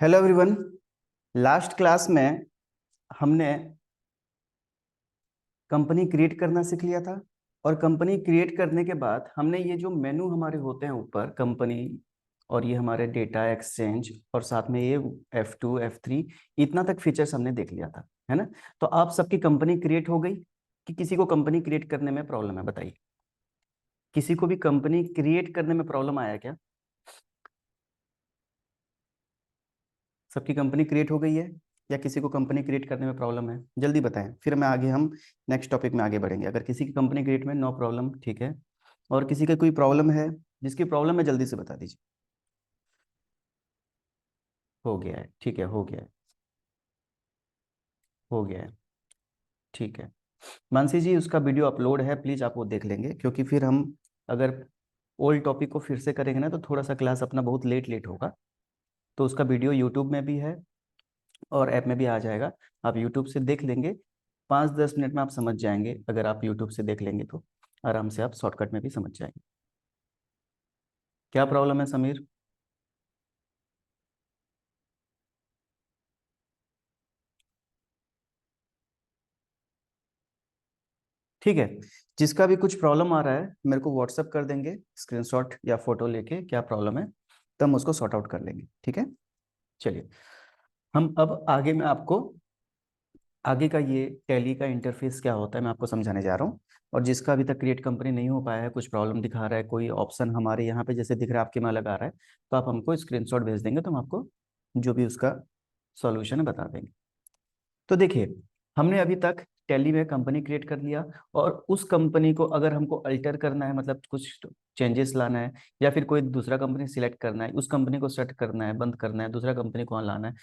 Hello everyone. Last class में हमने company create करना सीख लिया था। और कंपनी क्रिएट करने के बाद हमने ये जो मेनू हमारे होते हैं ऊपर कंपनी, और ये हमारे डेटा एक्सचेंज और साथ में ये F2 F3, इतना तक फीचर्स हमने देख लिया था, है ना। तो आप सबकी कंपनी क्रिएट हो गई कि किसी को कंपनी क्रिएट करने में प्रॉब्लम है? बताइए, किसी को भी कंपनी क्रिएट करने में प्रॉब्लम आया क्या? सबकी कंपनी क्रिएट हो गई है या किसी को कंपनी क्रिएट करने में प्रॉब्लम है? जल्दी बताएं, फिर मैं आगे हम नेक्स्ट टॉपिक में आगे बढ़ेंगे। अगर किसी की कंपनी क्रिएट में नो प्रॉब्लम, ठीक है। और किसी का कोई प्रॉब्लम है, जिसकी प्रॉब्लम है जल्दी से बता दीजिए। हो गया है, ठीक है, हो गया है, हो गया है, ठीक है। मानसी जी, उसका वीडियो अपलोड है, प्लीज़ आप वो देख लेंगे, क्योंकि फिर हम अगर ओल्ड टॉपिक को फिर से करेंगे ना तो थोड़ा सा क्लास अपना बहुत लेट लेट होगा। तो उसका वीडियो यूट्यूब में भी है और ऐप में भी आ जाएगा। आप यूट्यूब से देख लेंगे, 5-10 मिनट में आप समझ जाएंगे। अगर आप यूट्यूब से देख लेंगे तो आराम से आप शॉर्टकट में भी समझ जाएंगे। क्या प्रॉब्लम है समीर? ठीक है, जिसका भी कुछ प्रॉब्लम आ रहा है मेरे को व्हाट्सअप कर देंगे स्क्रीनशॉट या फोटो लेके, क्या प्रॉब्लम है, तो हम उसको सॉर्ट आउट कर लेंगे, ठीक है। चलिए, हम अब आगे मैं आपको आगे का ये टैली का इंटरफेस क्या होता है मैं आपको समझाने जा रहा हूँ। और जिसका अभी तक क्रिएट कंपनी नहीं हो पाया है, कुछ प्रॉब्लम दिखा रहा है, कोई ऑप्शन हमारे यहाँ पे जैसे दिख रहा है आपके में अलग आ रहा है, तो आप हमको स्क्रीनशॉट भेज देंगे तो हम आपको जो भी उसका सॉल्यूशन है बता देंगे। तो देखिए, हमने अभी तक टैली में कंपनी क्रिएट कर लिया, और उस कंपनी को अगर हमको अल्टर करना है, मतलब कुछ चेंजेस लाना है, या फिर कोई दूसरा कंपनी सिलेक्ट करना है, उस कंपनी को सेट करना है, बंद करना है, दूसरा कंपनी को लाना है,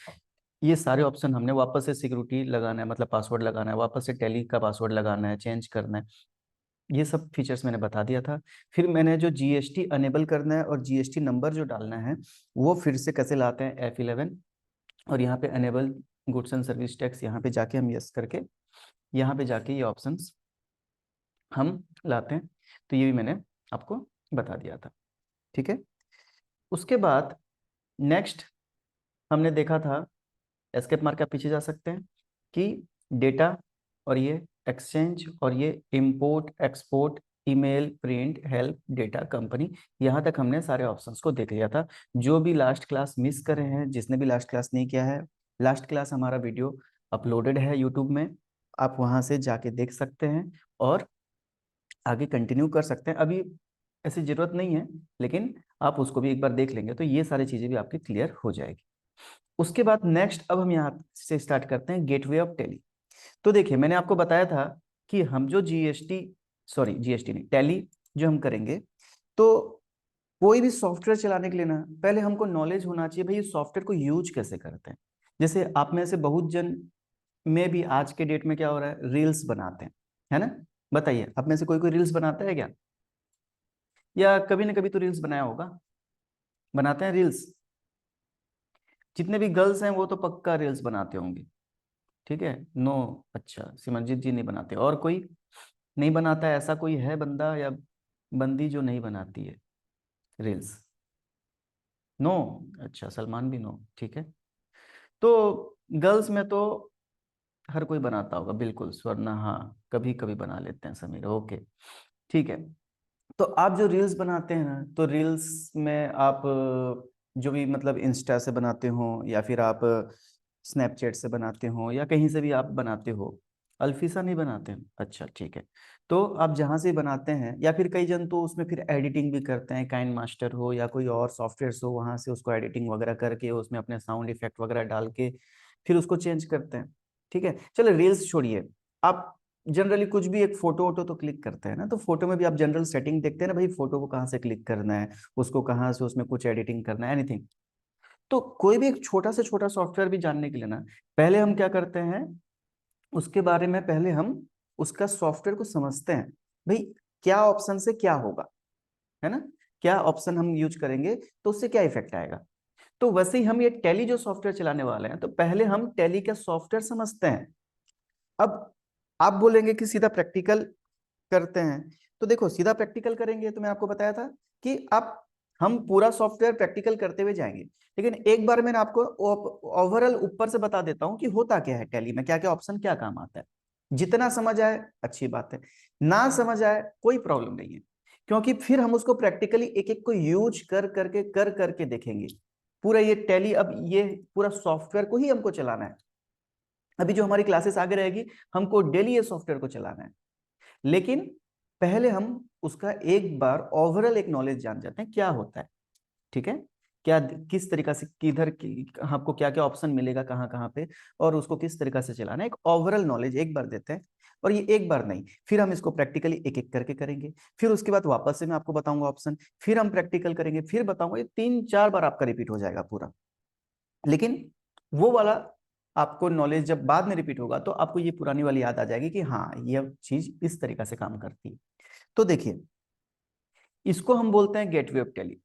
ये सारे ऑप्शन हमने वापस से सिक्योरिटी लगाना है, मतलब पासवर्ड लगाना है, वापस से टैली का पासवर्ड लगाना है, चेंज करना है, ये सब फीचर्स मैंने बता दिया था। फिर मैंने जो जीएसटी अनेबल करना है और जीएसटी नंबर जो डालना है, वो फिर से कैसे लाते हैं F11, और यहाँ पे enable goods and service tax, यहाँ पे जाके हम यस करके यहाँ पे जाके ये ऑप्शंस हम लाते हैं। तो ये भी मैंने आपको बता दिया था, ठीक है। उसके बाद नेक्स्ट हमने देखा था, एस्केप मार के आप पीछे जा सकते हैं, कि डेटा और ये एक्सचेंज और ये import export email print help data company, यहाँ तक हमने सारे ऑप्शंस को देख लिया था। जो भी लास्ट क्लास मिस कर रहे हैं, जिसने भी लास्ट क्लास नहीं किया है, लास्ट क्लास हमारा वीडियो अपलोडेड है यूट्यूब में, आप वहाँ से जाके देख सकते हैं और आगे कंटिन्यू कर सकते हैं। अभी ऐसी जरूरत नहीं है, लेकिन आप उसको भी एक बार देख लेंगे तो ये सारी चीज़ें भी आपकी क्लियर हो जाएगी। उसके बाद नेक्स्ट अब हम यहाँ से स्टार्ट करते हैं गेटवे ऑफ टैली। तो देखिए, मैंने आपको बताया था कि हम जो जीएसटी, सॉरी जीएसटी नहीं, टैली जो हम करेंगे, तो कोई भी सॉफ्टवेयर चलाने के लिए ना पहले हमको नॉलेज होना चाहिए भाई ये सॉफ्टवेयर को यूज कैसे करते हैं। जैसे आप में से बहुत जन में भी आज के डेट में क्या हो रहा है, रील्स बनाते हैं, है ना। बताइए, आप में से कोई कोई रील्स बनाता है क्या? या कभी ना कभी तो रील्स बनाया होगा, बनाते हैं रील्स। जितने भी गर्ल्स हैं वो तो पक्का रील्स बनाते होंगे, ठीक है। नो, अच्छा, सिमरजीत जी नहीं बनाते, और कोई नहीं बनाता है? ऐसा कोई है बंदा या बंदी जो नहीं बनाती है रील्स? नो, अच्छा, सलमान भी नो, ठीक है। तो गर्ल्स में तो हर कोई बनाता होगा, बिल्कुल स्वर्णा, हाँ कभी कभी बना लेते हैं, समीर, ओके, ठीक है। तो आप जो रील्स बनाते हैं ना, तो रील्स में आप जो भी मतलब इंस्टा से बनाते हो या फिर आप स्नैपचैट से बनाते हो या कहीं से भी आप बनाते हो, अल्फीसा नहीं बनाते हैं? अच्छा, ठीक है। तो आप जहाँ से बनाते हैं, या फिर कई जन तो उसमें फिर एडिटिंग भी करते हैं, काइन मास्टर हो या कोई और सॉफ्टवेयर हो, वहाँ से उसको एडिटिंग वगैरह करके उसमें अपने साउंड इफेक्ट वगैरह डाल के फिर उसको चेंज करते हैं, ठीक है। चलो रील्स छोड़िए, आप जनरली कुछ भी एक फोटो वोटो तो क्लिक करते हैं ना, तो फोटो में भी आप जनरल सेटिंग देखते हैं ना भाई, फोटो को कहाँ से क्लिक करना है, उसको कहाँ से उसमें कुछ एडिटिंग करना है, एनीथिंग। तो कोई भी एक छोटा से छोटा सॉफ्टवेयर भी जानने के लिए ना, पहले हम क्या करते हैं, उसके बारे में पहले हम उसका सॉफ्टवेयर को समझते हैं, भाई क्या ऑप्शन से क्या होगा, है ना, क्या ऑप्शन हम यूज करेंगे तो उससे क्या इफेक्ट आएगा। तो वैसे ही हम ये टैली जो सॉफ्टवेयर चलाने वाले हैं, तो पहले हम टैली का सॉफ्टवेयर समझते हैं। अब आप बोलेंगे कि सीधा प्रैक्टिकल करते हैं, तो देखो सीधा प्रैक्टिकल करेंगे तो मैं आपको बताया था कि आप हम पूरा सॉफ्टवेयर प्रैक्टिकल करते हुए जाएंगे, लेकिन एक बार मैंने आपको ओवरऑल ऊपर से बता देता हूँ कि होता क्या है टैली में, क्या क्या ऑप्शन क्या काम आता है। जितना समझ आए अच्छी बात है, ना समझ आए कोई प्रॉब्लम नहीं है, क्योंकि फिर हम उसको प्रैक्टिकली एक एक को यूज कर करके देखेंगे। पूरा ये टैली, अब ये पूरा सॉफ्टवेयर को ही हमको चलाना है। अभी जो हमारी क्लासेस आगे रहेगी, हमको डेली ये सॉफ्टवेयर को चलाना है, लेकिन पहले हम उसका एक बार ओवरऑल एक नॉलेज जान जाते हैं क्या होता है। ठीक है, क्या किस तरीका से किधर आपको क्या क्या ऑप्शन मिलेगा कहाँ कहाँ पे, और उसको किस तरीका से चलाना है, एक ओवरऑल नॉलेज एक बार देते हैं। और ये एक बार नहीं, फिर हम इसको प्रैक्टिकली एक एक करके करेंगे, फिर उसके बाद वापस से मैं आपको बताऊंगा ऑप्शन, फिर हम प्रैक्टिकल करेंगे, फिर बताऊंगा, ये 3-4 बार आपका रिपीट हो जाएगा पूरा। लेकिन वो वाला आपको नॉलेज जब बाद में रिपीट होगा तो आपको ये पुरानी वाली याद आ जाएगी कि हाँ ये चीज इस तरीका से काम करती है। तो देखिए, इसको हम बोलते हैं गेटवे ऑफ टेली।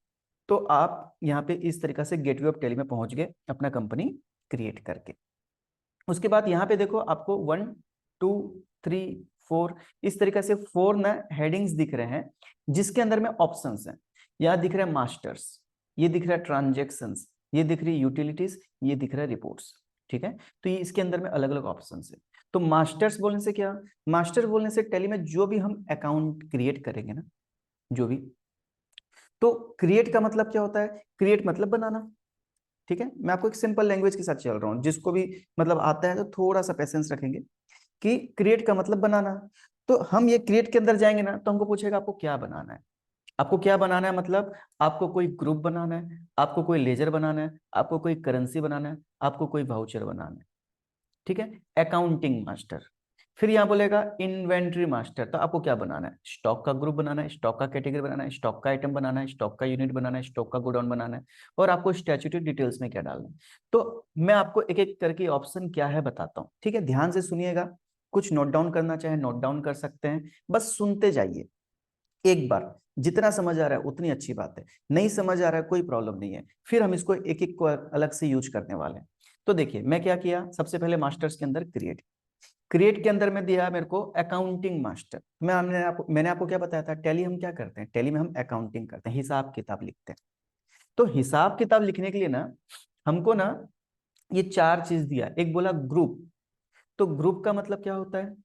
तो आप यहाँ पे इस तरीका से गेटवे ऑफ टेली में पहुंच गए अपना कंपनी क्रिएट करके। उसके बाद यहाँ पे देखो आपको 1 2 3 4 इस तरीका से 4 ना हेडिंग्स दिख रहे हैं, जिसके अंदर में ऑप्शंस हैं। यहाँ दिख रहा है मास्टर्स, ये दिख रहा है ट्रांजेक्शन्स, ये दिख रही है यूटिलिटीज, ये दिख रहा है रिपोर्ट्स। ठीक है, तो ये इसके अंदर में अलग अलग ऑप्शंस है। तो मास्टर्स बोलने से क्या, मास्टर बोलने से टेली में जो भी हम अकाउंट क्रिएट करेंगे ना, जो भी, तो क्रिएट का मतलब क्या होता है, क्रिएट मतलब बनाना। ठीक है, मैं आपको एक सिंपल लैंग्वेज के साथ चल रहा हूँ, जिसको भी मतलब आता है तो थोड़ा सा पेशेंस रखेंगे, कि क्रिएट का मतलब बनाना। तो हम ये क्रिएट के अंदर जाएंगे ना, तो हमको पूछेगा आपको क्या बनाना है। आपको क्या बनाना है मतलब, आपको कोई ग्रुप बनाना है, आपको कोई लेजर बनाना है, आपको कोई करेंसी बनाना है, आपको कोई वाउचर बनाना है। ठीक है, अकाउंटिंग मास्टर। फिर यहाँ बोलेगा इन्वेंट्री मास्टर, तो आपको क्या बनाना है, स्टॉक का ग्रुप बनाना है, स्टॉक का कैटेगरी बनाना है, स्टॉक का आइटम बनाना है, स्टॉक का यूनिट बनाना है, स्टॉक का गोडाउन बनाना है, और आपको स्टैट्यूटरी डिटेल्स में क्या डालना है। तो मैं आपको एक एक करके ऑप्शन क्या है बताता हूँ, ठीक है, ध्यान से सुनिएगा। कुछ नोट डाउन करना चाहे नोट डाउन कर सकते हैं, बस सुनते जाइए एक बार। जितना समझ आ रहा है उतनी अच्छी बात है, नहीं समझ आ रहा है कोई प्रॉब्लम नहीं है, फिर हम इसको एक एक को अलग से यूज करने वाले हैं। तो देखिए मैं क्या किया, सबसे पहले मास्टर्स के अंदर क्रिएट, क्रिएट के अंदर में दिया मेरे को अकाउंटिंग मास्टर। मैंने आपको क्या बताया था, टैली हम क्या करते हैं, टैली में हम अकाउंटिंग करते हैं, हिसाब किताब लिखते हैं। तो हिसाब किताब लिखने के लिए ना, हमको ना ये 4 चीज दिया। एक बोला ग्रुप, तो ग्रुप का मतलब क्या होता है।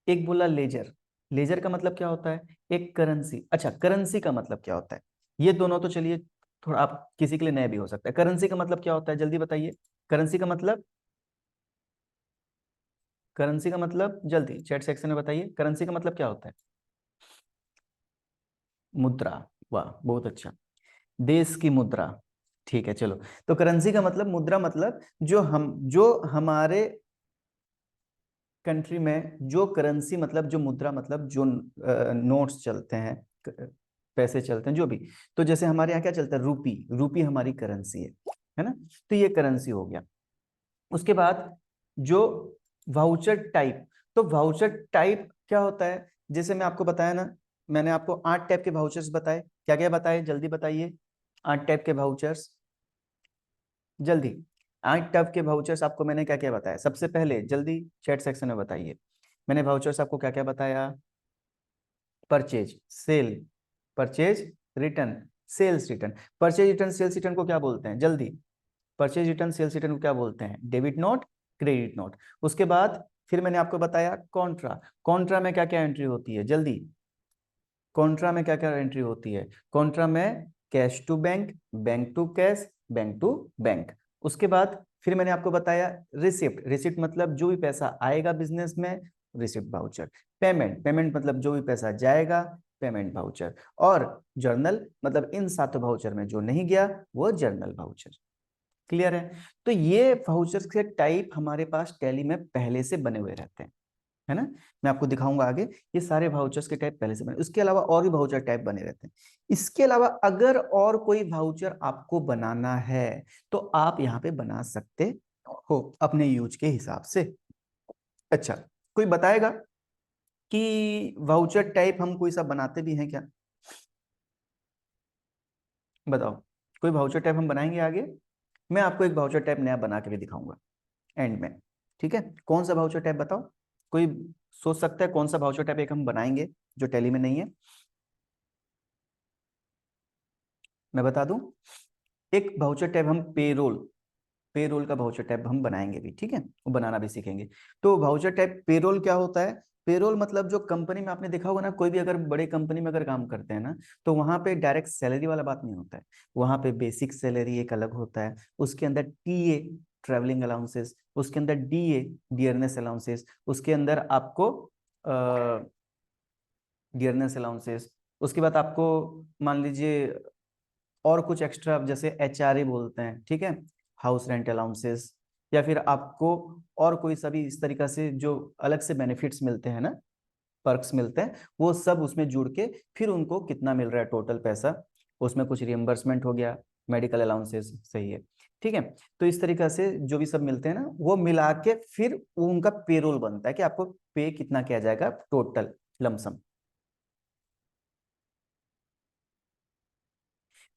एक बोला लेजर, लेजर का मतलब क्या होता है। एक करेंसी, अच्छा करेंसी का मतलब क्या होता है। ये दोनों तो चलिए थोड़ा आप किसी के लिए नया भी हो सकता है। करेंसी का मतलब क्या होता है, जल्दी बताइए। करेंसी का मतलब, करेंसी का मतलब जल्दी चैट सेक्शन में बताइए, करेंसी का मतलब क्या होता है। मुद्रा, वाह बहुत अच्छा, देश की मुद्रा। ठीक है चलो, तो करेंसी का मतलब, मुद्रा मतलब जो हमारे कंट्री में जो करेंसी मतलब जो मुद्रा मतलब जो नोट्स चलते हैं, पैसे चलते हैं जो भी। तो जैसे हमारे यहाँ क्या चलता है, रूपी, रूपी हमारी करेंसी है ना। तो ये करेंसी हो गया। उसके बाद जो वाउचर टाइप, तो वाउचर टाइप क्या होता है, जैसे मैं आपको बताया ना, मैंने आपको 8 टाइप के वाउचर्स बताए, क्या क्या बताए जल्दी बताइए। 8 टाइप के वाउचर्स, जल्दी। 8 टाइप के वाउचर्स आपको मैंने क्या क्या बताया, सबसे पहले जल्दी चैट सेक्शन में बताइए। मैंने वाउचर्स आपको क्या क्या बताया, purchase, sale, purchase, return, sales return. Purchase return sales return को क्या बोलते हैं, जल्दी। परचेज रिटर्न सेल्स रिटर्न को क्या बोलते हैं, डेबिट नोट, क्रेडिट नोट। उसके बाद फिर मैंने आपको बताया कॉन्ट्रा, कॉन्ट्रा में क्या क्या एंट्री होती है, जल्दी। कॉन्ट्रा में क्या क्या एंट्री होती है, कॉन्ट्रा में cash to bank, bank to cash, bank to bank. उसके बाद फिर मैंने आपको बताया रिसिप्ट, रिसिप्ट मतलब जो भी पैसा आएगा बिजनेस में, रिसिप्ट वाउचर। पेमेंट, पेमेंट मतलब जो भी पैसा जाएगा, पेमेंट वाउचर। और जर्नल मतलब इन 7 वाउचर में जो नहीं गया वो जर्नल वाउचर। क्लियर है। तो ये वाउचर्स के टाइप हमारे पास टैली में पहले से बने हुए रहते हैं, है ना। मैं आपको दिखाऊंगा आगे, ये सारे वाउचर्स के टाइप पहले से बने, उसके अलावा और भी वाउचर टाइप बने रहते हैं। इसके अलावा अगर और कोई वाउचर आपको बनाना है तो आप यहाँ पे बना सकते हो अपने यूज के हिसाब से। अच्छा, कोई बताएगा कि वाउचर टाइप हम कोई सा बनाते भी हैं क्या, बताओ। कोई वाउचर टाइप हम बनाएंगे आगे, मैं आपको एक वाउचर टाइप नया बना के भी दिखाऊंगा एंड में। ठीक है, कौन सा वाउचर टाइप बताओ, कोई सोच सकता है कौन सा वाउचर टाइप एक हम बनाएंगे जो टैली में नहीं है। मैं बता दूं, एक वाउचर टैब हम पेरोल का वाउचर टैब हम बनाएंगे भी, ठीक है, वो बनाना भी सीखेंगे। तो वाउचर टैब पेरोल क्या होता है? पेरोल मतलब जो कंपनी में आपने देखा होगा ना, कोई भी अगर बड़े कंपनी में अगर काम करते हैं ना, तो वहां पे डायरेक्ट सैलरी वाला बात नहीं होता है। वहां पे बेसिक सैलरी एक अलग होता है, उसके अंदर टीए ट्रैवलिंग अलाउंसेस, उसके अंदर डीए डियरनेस अलाउंसेस, उसके अंदर आपको डियरनेस अलाउंसेस, उसके बाद आपको मान लीजिए और कुछ एक्स्ट्रा जैसे एचआरए बोलते हैं, ठीक है, हाउस रेंट अलाउंसेस, या फिर आपको और कोई सभी इस तरीका से जो अलग से बेनिफिट्स मिलते हैं ना, पर्क्स मिलते हैं, वो सब उसमें जुड़ के फिर उनको कितना मिल रहा है टोटल पैसा, उसमें कुछ रियम्बर्समेंट हो गया, मेडिकल अलाउंसेस, सही है, ठीक है। तो इस तरीका से जो भी सब मिलते हैं ना, वो मिला के फिर वो उनका पेरोल बनता है कि आपको पे कितना किया जाएगा टोटल लमसम।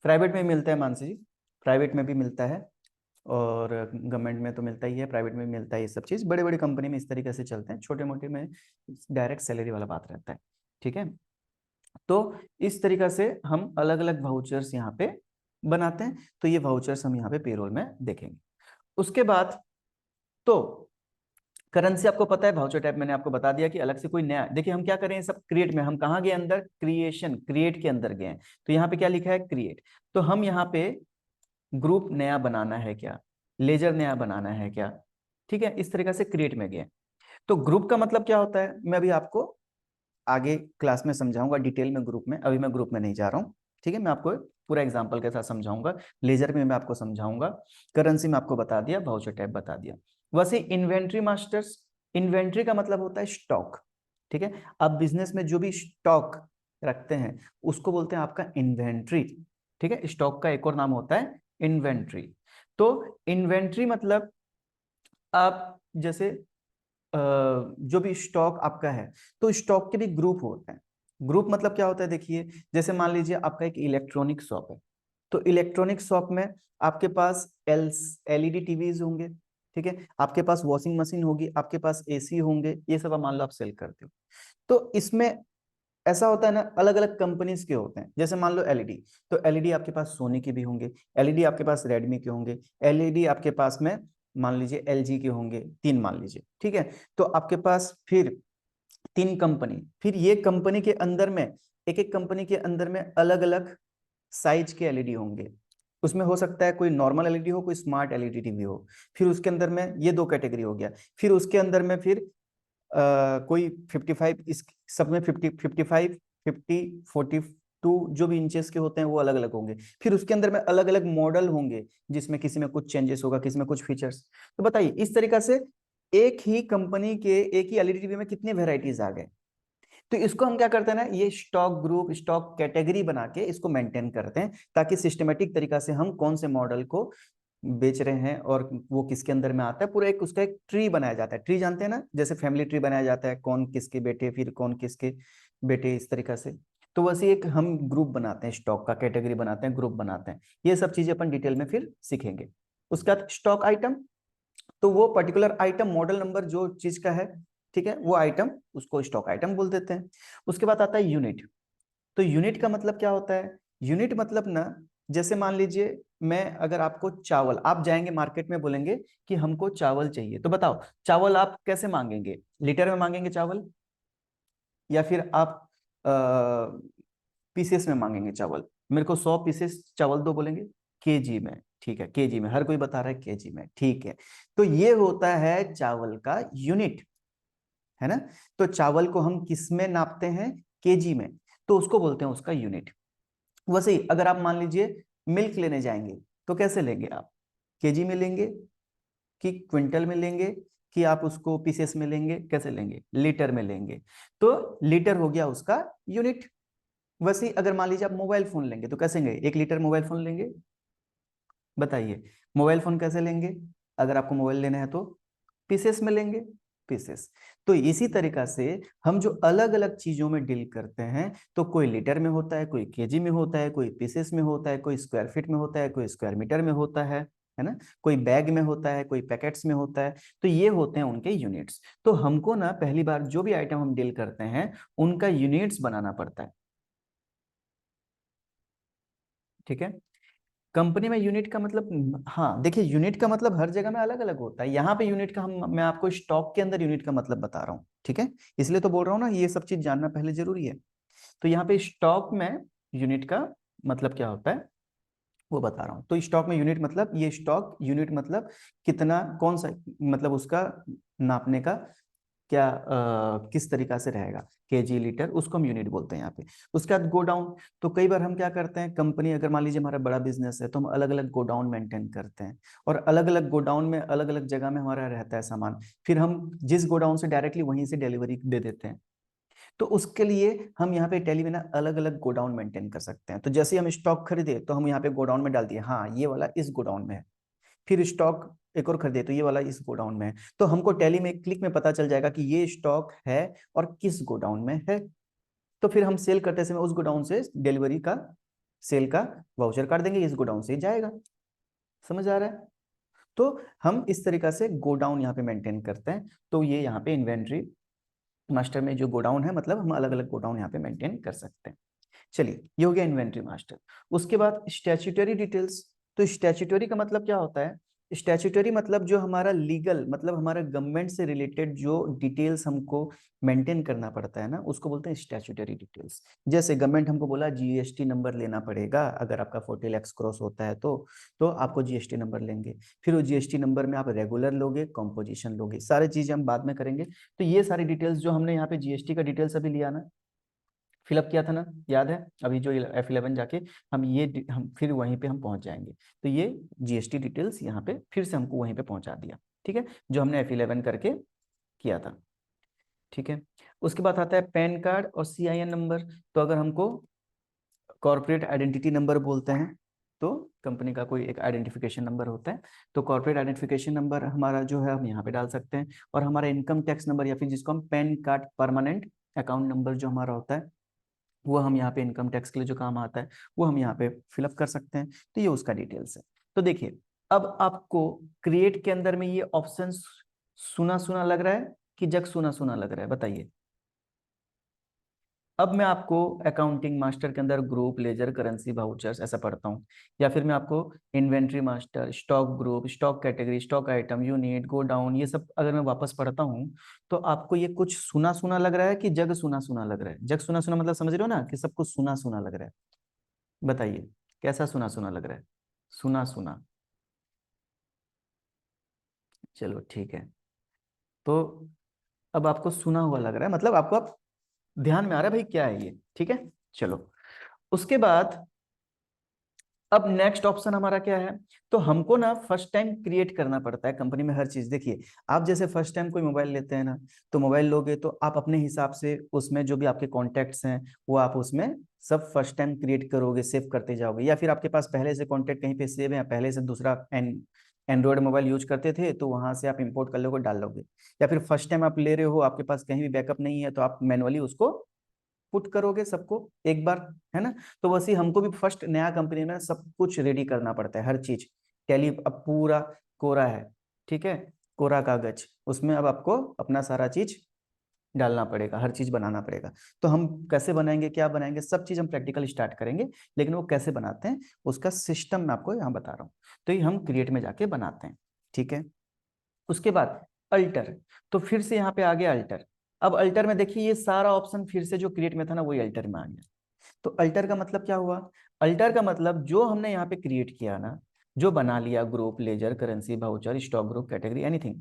प्राइवेट में मिलता है मानसी जी, प्राइवेट में भी मिलता है, और गवर्नमेंट में तो मिलता ही है, प्राइवेट में भी मिलता है, ये सब चीज बड़े बड़े कंपनी में इस तरीके से चलते हैं, छोटे मोटे में डायरेक्ट सैलरी वाला बात रहता है, ठीक है। तो इस तरीका से हम अलग अलग वाउचर्स यहाँ पे बनाते हैं, तो ये वाउचर्स हम यहाँ पे पेरोल में देखेंगे। उसके बाद तो करेंसी आपको पता है, वाउचर टाइप मैंने आपको बता दिया कि अलग से कोई नया, देखिए हम क्या करें सब क्रिएट में, हम कहाँ गए अंदर, क्रिएशन क्रिएट के अंदर गए, तो यहाँ पे क्या लिखा है क्रिएट, तो हम यहाँ पे ग्रुप नया बनाना है क्या, लेजर नया बनाना है क्या, ठीक है, इस तरीके से क्रिएट में गए। तो ग्रुप का मतलब क्या होता है, मैं अभी आपको आगे क्लास में समझाऊंगा डिटेल में ग्रुप में, अभी मैं ग्रुप में नहीं जा रहा हूँ, ठीक है, मैं आपको पूरा एग्जांपल के साथ समझाऊंगा, लेजर में मैं आपको समझाऊंगा, करेंसी में आपको बता दिया, वाउचर टाइप बता दिया। वैसे इन्वेंट्री मास्टर्स, इन्वेंट्री का मतलब होता है स्टॉक, ठीक है, आप बिजनेस में जो भी स्टॉक रखते हैं उसको बोलते हैं आपका इन्वेंट्री, ठीक है, स्टॉक का एक और नाम होता है इन्वेंट्री। तो इन्वेंट्री मतलब आप जैसे जो भी स्टॉक आपका है, तो स्टॉक के भी ग्रुप होते हैं। ग्रुप मतलब क्या होता है, देखिए जैसे मान लीजिए आपका एक इलेक्ट्रॉनिक शॉप है, तो इलेक्ट्रॉनिक शॉप में आपके पास एलईडी टीवीज होंगे, ठीक है, आपके पास वॉशिंग मशीन होगी, आपके पास एसी होंगे, ये सब मान लो आप सेल करते हो। तो इसमें ऐसा होता है ना, अलग अलग कंपनीज के होते हैं, जैसे मान लो एलईडी, तो एलईडी आपके पास सोनी के भी होंगे, एलईडी आपके पास रेडमी के होंगे, एलईडी आपके पास में मान लीजिए एलजी के होंगे, तीन मान लीजिए, ठीक है। तो आपके पास फिर तीन कंपनी, फिर ये कंपनी के अंदर में एक एक कंपनी के अंदर में अलग अलग साइज के एलईडी होंगे, उसमें हो सकता है कोई नॉर्मल एलईडी हो, कोई स्मार्ट एलईडी टीवी हो, फिर उसके अंदर में ये दो कैटेगरी हो गया, फिर उसके अंदर में फिर कोई 55, इस सब में 55, 42 जो भी इंचेस के होते हैं वो अलग अलग होंगे, फिर उसके अंदर में अलग अलग मॉडल होंगे, जिसमें किसी में कुछ चेंजेस होगा, किसी में कुछ फीचर्स। तो बताइए इस तरीका से एक ही कंपनी के एक ही एलईडी टीवी में कितने वेराइटीज आ गए। तो इसको हम क्या करते हैं ना, ये स्टॉक ग्रुप स्टॉक कैटेगरी बना के इसको मेंटेन करते हैं, ताकि सिस्टमेटिक तरीका से हम कौन से मॉडल को बेच रहे हैं और वो किसके अंदर में आता है, पूरा एक उसका एक ट्री बनाया जाता है, ट्री जानते हैं ना, जैसे फैमिली ट्री बनाया जाता है, कौन किसके बेटे फिर कौन किसके बेटे, इस तरीका से। तो वैसे एक हम ग्रुप बनाते हैं, स्टॉक का कैटेगरी बनाते हैं, ग्रुप बनाते हैं, ये सब चीजें अपन डिटेल में फिर सीखेंगे। उसके बाद स्टॉक आइटम, तो वो पर्टिकुलर आइटम मॉडल नंबर जो चीज का है, ठीक है, वो आइटम उसको स्टॉक आइटम बोल देते हैं। उसके बाद आता है यूनिट, तो यूनिट का मतलब क्या होता है, यूनिट मतलब ना, जैसे मान लीजिए मैं अगर आपको चावल, आप जाएंगे मार्केट में बोलेंगे कि हमको चावल चाहिए, तो बताओ चावल आप कैसे मांगेंगे, लीटर में मांगेंगे चावल, या फिर आप पीसेस में मांगेंगे चावल, मेरे को 100 पीसेस चावल दो बोलेंगे, केजी में, ठीक है, केजी में, हर कोई बता रहा है केजी में, ठीक है। तो ये होता है चावल का यूनिट, है ना। तो चावल को हम किस में नापते हैं, केजी में, तो उसको बोलते हैं उसका यूनिट। वैसे ही अगर आप मान लीजिए मिल्क लेने जाएंगे, तो कैसे लेंगे आप, केजी में लेंगे कि क्विंटल में लेंगे, कि आप उसको पीसेस में लेंगे, कैसे लेंगे, लीटर में लेंगे, तो लीटर हो गया उसका यूनिट। वैसे ही अगर मान लीजिए आप मोबाइल फोन लेंगे, तो कैसे लेंगे, 1 लीटर मोबाइल फोन लेंगे, बताइए मोबाइल फोन कैसे लेंगे, अगर आपको मोबाइल लेना है तो पीसेस में लेंगे, पीसेस। तो इसी तरीका से हम जो अलग अलग चीजों में डील करते हैं, तो कोई लीटर में होता है, कोई केजी में होता है, कोई पीसेस में होता है, कोई स्क्वायर फीट में होता है, कोई स्क्वायर मीटर में होता है ना, कोई बैग में होता है, कोई पैकेट्स में होता है, तो ये होते हैं उनके यूनिट्स। तो हमको ना पहली बार जो भी आइटम हम डील करते हैं उनका यूनिट्स बनाना पड़ता है, ठीक है। कंपनी में यूनिट का मतलब, हाँ देखिए यूनिट का मतलब हर जगह में अलग अलग होता है। यहाँ पे यूनिट का मैं आपको स्टॉक के अंदर यूनिट का मतलब बता रहा हूँ, ठीक है। इसलिए तो बोल रहा हूँ ना, ये सब चीज जानना पहले जरूरी है। तो यहाँ पे स्टॉक में यूनिट का मतलब क्या होता है वो बता रहा हूँ। तो स्टॉक में यूनिट मतलब, ये स्टॉक यूनिट मतलब कितना, कौन सा, मतलब उसका नापने का क्या किस तरीका से रहेगा, केजी लीटर, उसको हम यूनिट बोलते हैं यहाँ पे। उसके बाद गोडाउन। तो कई बार हम क्या करते हैं, कंपनी अगर मान लीजिए हमारा बड़ा बिजनेस है तो हम अलग अलग गोडाउन मेंटेन करते हैं, और अलग अलग गोडाउन में अलग अलग जगह में हमारा रहता है सामान। फिर हम जिस गोडाउन से डायरेक्टली वहीं से डिलीवरी दे देते हैं। तो उसके लिए हम यहाँ पे टैली में ना अलग अलग गोडाउन मेंटेन कर सकते हैं। तो जैसे ही हम स्टॉक खरीदे तो हम यहाँ पे गोडाउन में डाल दिए, हाँ ये वाला इस गोडाउन में है। फिर स्टॉक एक और खरीदे तो ये वाला इस गोडाउन में है। तो हमको टैली में एक क्लिक में पता चल जाएगा कि ये स्टॉक है और किस गोडाउन में है। तो फिर हम सेल करते समय उस गोडाउन से डिलीवरी का, सेल का वाउचर काट देंगे, इस गोडाउन से ही जाएगा। समझ आ रहा है? तो हम इस तरीका से गोडाउन यहाँ पे मेंटेन करते हैं। तो ये यहाँ पे इन्वेंट्री मास्टर में जो गोडाउन है, मतलब हम अलग अलग गोडाउन यहाँ पे मेंटेन कर सकते हैं। चलिए ये हो गया इन्वेंट्री मास्टर। उसके बाद स्टैट्यूटरी डिटेल्स। तो स्टैट्यूटरी का मतलब क्या होता है? स्टैट्यूटरी मतलब जो हमारा लीगल, मतलब हमारा गवर्नमेंट से रिलेटेड जो डिटेल्स हमको मेंटेन करना पड़ता है ना, उसको बोलते हैं स्टैट्यूटरी डिटेल्स। जैसे गवर्नमेंट हमको बोला जीएसटी नंबर लेना पड़ेगा, अगर आपका 40 लाख क्रॉस होता है तो आपको जीएसटी नंबर लेंगे। फिर वो जीएसटी नंबर में आप रेगुलर लोगे, कॉम्पोजिशन लोगे, सारी चीजें हम बाद में करेंगे। तो ये सारी डिटेल्स जो हमने यहाँ पे जीएसटी का डिटेल्स अभी लिया ना, फिलअप किया था ना, याद है? अभी जो F11 जाके हम फिर वहीं पे हम पहुंच जाएंगे। तो ये जीएसटी डिटेल्स यहाँ पे फिर से हमको वहीं पे पहुंचा दिया, ठीक है, जो हमने F11 करके किया था। ठीक है। उसके बाद आता है पैन कार्ड और CIN नंबर। तो अगर हमको कॉर्पोरेट आइडेंटिटी नंबर बोलते हैं, तो कंपनी का कोई एक आइडेंटिफिकेशन नंबर होता है। तो कॉर्पोरेट आइडेंटिफिकेशन नंबर हमारा जो है हम यहाँ पे डाल सकते हैं। और हमारा इनकम टैक्स नंबर, या फिर जिसको हम pan card permanent account number जो हमारा होता है, वो हम यहाँ पे इनकम टैक्स के लिए जो काम आता है वो हम यहाँ पे फिलअप कर सकते हैं। तो ये उसका डिटेल्स है। तो देखिए, अब आपको क्रिएट के अंदर में ये ऑप्शन सुना सुना लग रहा है कि जग सुना सुना लग रहा है, बताइए। अब मैं आपको अकाउंटिंग मास्टर के अंदर ग्रुप, लेजर, करेंसी, वाउचर्स ऐसा पढ़ता हूँ, या फिर मैं आपको inventory master, stock group, stock category, stock item, unit, go down, ये सब अगर मैं वापस पढ़ता हूँ, तो आपको ये कुछ सुना सुना लग रहा है कि जग सुना सुना लग रहा है? जग सुना सुना मतलब समझ रहे हो ना, कि सब कुछ सुना सुना लग रहा है। बताइए कैसा सुना सुना लग रहा है? सुना सुना। चलो ठीक है। तो अब आपको सुना हुआ लग रहा है, मतलब आपको अब ध्यान में आ रहा है भाई क्या है ये, ठीक है। चलो, उसके बाद अब नेक्स्ट ऑप्शन हमारा क्या है? तो हमको ना फर्स्ट टाइम क्रिएट करना पड़ता है कंपनी में हर चीज। देखिए, आप जैसे फर्स्ट टाइम कोई मोबाइल लेते हैं ना, तो मोबाइल लोगे तो आप अपने हिसाब से उसमें जो भी आपके कॉन्टेक्ट्स हैं वो आप उसमें सब फर्स्ट टाइम क्रिएट करोगे, सेव करते जाओगे। या फिर आपके पास पहले से कॉन्टेक्ट कहीं पे सेव है, पहले से दूसरा एंड्रॉयड मोबाइल यूज करते थे तो वहां से आप इंपोर्ट कर लोगे, डाल लोगे। या फिर फर्स्ट टाइम आप ले रहे हो, आपके पास कहीं भी बैकअप नहीं है, तो आप मैनुअली उसको पुट करोगे सबको एक बार, है ना। तो वैसे ही हमको भी फर्स्ट नया कंपनी में सब कुछ रेडी करना पड़ता है, हर चीज। टैली अब पूरा कोरा है, ठीक है, कोरा कागज, उसमें अब आपको अपना सारा चीज डालना पड़ेगा, हर चीज बनाना पड़ेगा। तो हम कैसे बनाएंगे, क्या बनाएंगे, सब चीज हम प्रैक्टिकल स्टार्ट करेंगे। लेकिन वो कैसे बनाते हैं उसका सिस्टम मैं आपको यहाँ बता रहा हूँ। तो ये हम क्रिएट में जाके बनाते हैं, ठीक है। उसके बाद अल्टर। तो फिर से यहाँ पे आ गया अल्टर। अब अल्टर में देखिए, ये सारा ऑप्शन फिर से जो क्रिएट में था ना, वही अल्टर में आ गया। तो अल्टर का मतलब क्या हुआ? अल्टर का मतलब जो हमने यहाँ पे क्रिएट किया ना, जो बना लिया group, ledger, currency, voucher, stock group, category, anything,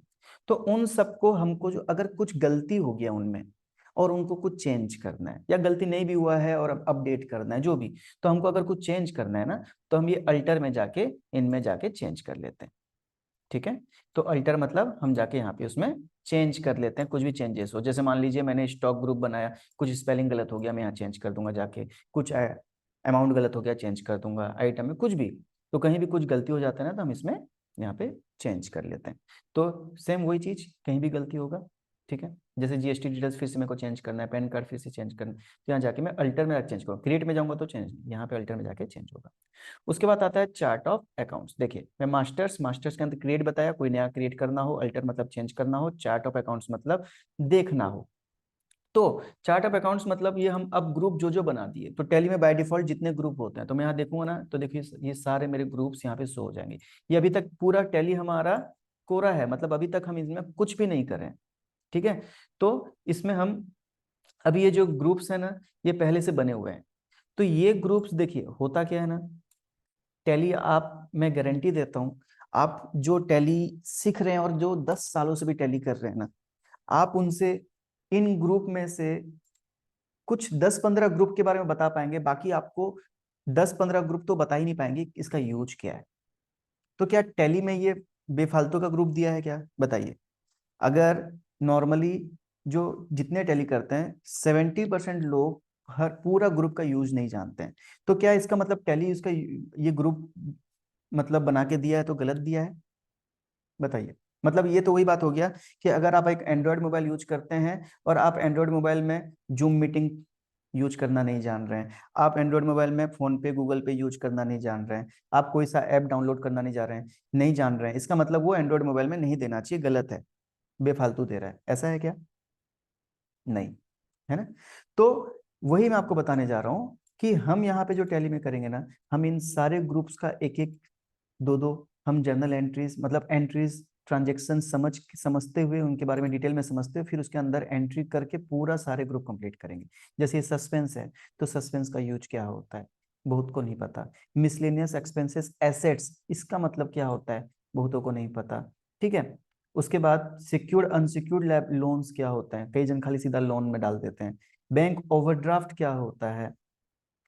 तो उन सबको हमको जो अगर कुछ गलती हो गया उनमें और उनको कुछ चेंज करना है, या गलती नहीं भी हुआ है और अपडेट करना है, जो भी, तो हमको अगर कुछ चेंज करना है ना, तो हम ये अल्टर में जाके इनमें जाके चेंज कर लेते हैं, ठीक है। तो अल्टर मतलब हम जाके यहाँ पे उसमें चेंज कर लेते हैं, कुछ भी चेंजेस हो। जैसे मान लीजिए मैंने स्टॉक ग्रुप बनाया, कुछ स्पेलिंग गलत हो गया, मैं यहाँ चेंज कर दूंगा जाके। कुछ अमाउंट गलत हो गया, चेंज कर दूंगा। आइटम में कुछ भी, तो कहीं भी कुछ गलती हो जाता है ना, तो हम इसमें यहाँ पे चेंज कर लेते हैं। तो सेम वही चीज, कहीं भी गलती होगा, ठीक है। जैसे जीएसटी डिटेल्स फिर से मेरे को चेंज करना है, पैन कार्ड फिर से चेंज करना है, तो यहाँ जाके मैं अल्टर में चेंज करूँ, क्रिएट में जाऊंगा तो चेंज, यहाँ पे अल्टर में जाके चेंज होगा। उसके बाद आता है चार्ट ऑफ अकाउंट्स। देखिए, मैं मास्टर्स के अंदर क्रिएट बताया, कोई नया क्रिएट करना हो, अल्टर मतलब चेंज करना हो, चार्ट ऑफ अकाउंट्स मतलब देखना हो। तो चार्ट ऑफ अकाउंट्स मतलब ये हम अब ग्रुप जो जो बना दिए, तो टैली में बाय डिफॉल्ट जितने ग्रुप होते हैं, तो मैं यहाँ देखूंगा ना, तो देखिए ये सारे मेरे ग्रुप्स यहाँ पे शो हो जाएंगे। ये अभी तक पूरा टैली हमारा कोरा है, मतलब अभी तक हम इसमें कुछ भी नहीं करें, ठीक है। तो इसमें हम अभी ये जो ग्रुप्स है ना, ये पहले से बने हुए हैं। तो ये ग्रुप्स देखिए होता क्या है ना, टैली आप, मैं गारंटी देता हूँ, आप जो टैली सीख रहे हैं और जो 10 सालों से भी टैली कर रहे हैं ना, आप उनसे इन ग्रुप में से कुछ 10-15 ग्रुप के बारे में बता पाएंगे, बाकी आपको 10-15 ग्रुप तो बता ही नहीं पाएंगे इसका यूज क्या है। तो क्या टैली में ये बेफालतू का ग्रुप दिया है क्या, बताइए। अगर नॉर्मली जो जितने टैली करते हैं 70% लोग हर पूरा ग्रुप का यूज नहीं जानते हैं, तो क्या इसका मतलब टैली इसका ये ग्रुप मतलब बना के दिया है तो गलत दिया है, बताइए। मतलब ये तो वही बात हो गया कि अगर आप एक एंड्रॉयड मोबाइल यूज करते हैं और आप एंड्रॉयड मोबाइल में जूम मीटिंग यूज करना नहीं जान रहे हैं, आप एंड्रॉयड मोबाइल में फोन पे गूगल पे यूज करना नहीं जान रहे हैं, आप कोई सा ऐप डाउनलोड करना नहीं जा रहे हैं, नहीं जान रहे हैं, इसका मतलब वो एंड्रॉयड मोबाइल में नहीं देना चाहिए, गलत है, बेफालतू दे रहा है, ऐसा है क्या? नहीं, है ना। तो वही मैं आपको बताने जा रहा हूँ कि हम यहाँ पे जो टैली में करेंगे ना, हम इन सारे ग्रुप्स का एक एक दो दो हम जर्नल एंट्रीज, मतलब एंट्रीज ट्रांजेक्शन समझते हुए, उनके बारे में डिटेल में समझते हुए, फिर उसके अंदर एंट्री करके पूरा सारे ग्रुप कंप्लीट करेंगे। जैसे ये सस्पेंस है, तो सस्पेंस का यूज क्या होता है, बहुत को नहीं पता। मिसलेनियस एक्सपेंसेस एसेट्स, इसका मतलब क्या होता है, बहुतों को नहीं पता, ठीक है। उसके बाद सिक्योर्ड अनसिक्योर्ड लोन्स क्या होता है, कई जन खाली सीधा लोन में डाल देते हैं। बैंक ओवरड्राफ्ट क्या होता है।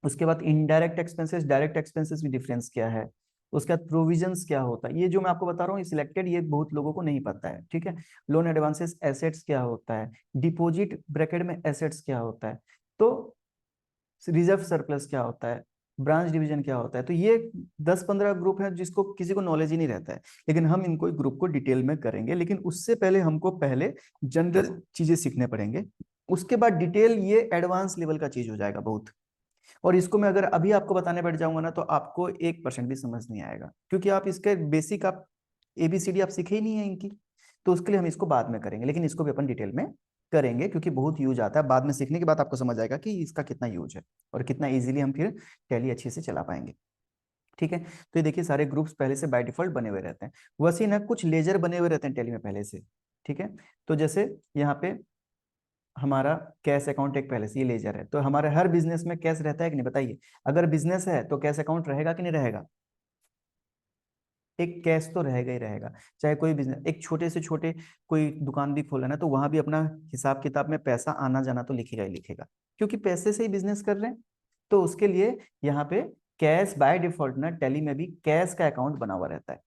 उसके बाद इनडायरेक्ट एक्सपेंसेस डायरेक्ट एक्सपेंसेस में डिफरेंस क्या है। उसके बाद प्रोविजंस क्या होता है, ये जो मैं आपको बता रहा हूँ सिलेक्टेड, ये बहुत लोगों को नहीं पता है, ठीक है। लोन एडवांसेस एसेट्स क्या होता है, डिपॉजिट ब्रैकेट में एसेट्स क्या होता है, तो रिजर्व सरप्लस क्या होता है, ब्रांच डिवीजन क्या होता है। तो ये 10-15 ग्रुप है जिसको किसी को नॉलेज ही नहीं रहता है, लेकिन हम इनको ग्रुप को डिटेल में करेंगे, लेकिन उससे पहले हमको पहले जनरल चीजें सीखने पड़ेंगे। उसके बाद डिटेल ये एडवांस लेवल का चीज हो जाएगा बहुत। और इसको मैं अगर अभी आपको बताने बैठ जाऊंगा ना, तो आपको 1% भी समझ नहीं आएगा, क्योंकि आप इसके बेसिक, आप ABCD आप सीखे ही नहीं है इनकी। तो उसके लिए हम इसको बाद में करेंगे, लेकिन इसको भी अपन डिटेल में करेंगे, क्योंकि बहुत यूज आता है, बाद में सीखने के बाद आपको समझ आएगा कि इसका कितना यूज है और कितना इजीली हम फिर टैली अच्छे से चला पाएंगे, ठीक है। तो ये देखिए सारे ग्रुप्स पहले से बाय डिफॉल्ट बने हुए रहते हैं। वैसे ना कुछ लेजर बने हुए रहते हैं टैली में पहले से, ठीक है। तो जैसे यहाँ पे हमारा कैश अकाउंट एक पहले से ही लेजर है, तो हमारे हर बिजनेस में कैश रहता है कि नहीं, बताइए। अगर बिजनेस है तो कैश अकाउंट रहेगा कि नहीं रहेगा, एक कैश तो रहेगा ही रहेगा। चाहे कोई बिजनेस, एक छोटे से छोटे कोई दुकान भी खोला ना, तो वहां भी अपना हिसाब किताब में पैसा आना जाना तो लिखेगा ही लिखेगा, क्योंकि पैसे से ही बिजनेस कर रहे हैं। तो उसके लिए यहाँ पे कैश बाय डिफॉल्ट ना टैली में भी कैश का अकाउंट बना हुआ रहता है,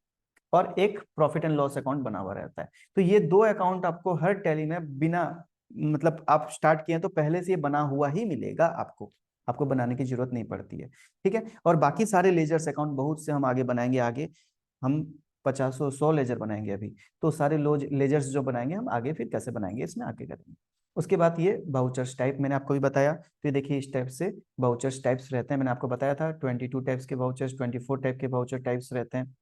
और एक प्रॉफिट एंड लॉस अकाउंट बना हुआ रहता है। तो ये दो अकाउंट आपको हर टैली में बिना, मतलब आप स्टार्ट किए तो पहले से ये बना हुआ ही मिलेगा आपको, आपको बनाने की जरूरत नहीं पड़ती है, ठीक है। और बाकी सारे लेजर्स अकाउंट बहुत से हम आगे बनाएंगे, आगे हम 50-100 लेजर बनाएंगे अभी। तो सारे लेजर्स जो बनाएंगे हम आगे फिर कैसे बनाएंगे इसमें आगे करेंगे। उसके बाद ये बाउचर्स टाइप मैंने आपको भी बताया, तो ये देखिए इस टाइप से बाउचर्स टाइप्स रहते हैं, मैंने आपको बताया था 22 टाइप्स के बाउचर्स, 24 टाइप के बाउचर टाइप्स रहते हैं।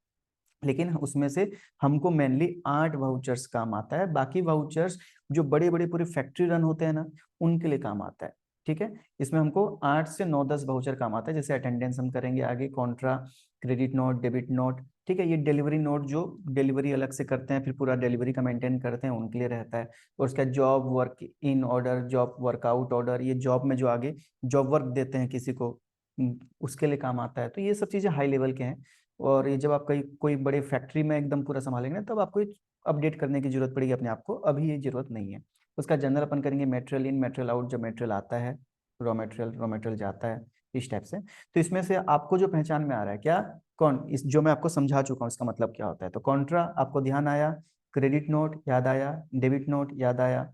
लेकिन उसमें से हमको मेनली 8 वाउचर्स काम आता है, बाकी वाउचर्स जो बड़े बड़े पूरे फैक्ट्री रन होते हैं ना, उनके लिए काम आता है, ठीक है। इसमें हमको 8 से 9-10 वाउचर काम आता है, जैसे अटेंडेंस हम करेंगे आगे, Contra, credit note, debit note, ठीक है। ये डिलीवरी नोट जो डिलीवरी अलग से करते हैं, फिर पूरा डिलीवरी का मेंटेन करते हैं, उनके लिए रहता है। और उसका job work in order, job workout order, ये जॉब में जो आगे जॉब वर्क देते हैं किसी को, उसके लिए काम आता है। तो ये सब चीज़ें हाई लेवल के हैं। और ये जब आप कहीं कोई बड़े फैक्ट्री में एकदम पूरा संभालेंगे ना, तब आपको अपडेट करने की जरूरत पड़ेगी अपने आप को, अभी ये जरूरत नहीं है। उसका जनरल अपन करेंगे मटेरियल इन मटेरियल आउट, जब मटेरियल आता है, रॉ मटेरियल जाता है, इस टाइप से। तो इसमें से आपको जो पहचान में आ रहा है क्या, कौन इस जो मैं आपको समझा चुका हूँ इसका मतलब क्या होता है, तो कॉन्ट्रा आपको ध्यान आया, क्रेडिट नोट याद आया, डेबिट नोट याद आया,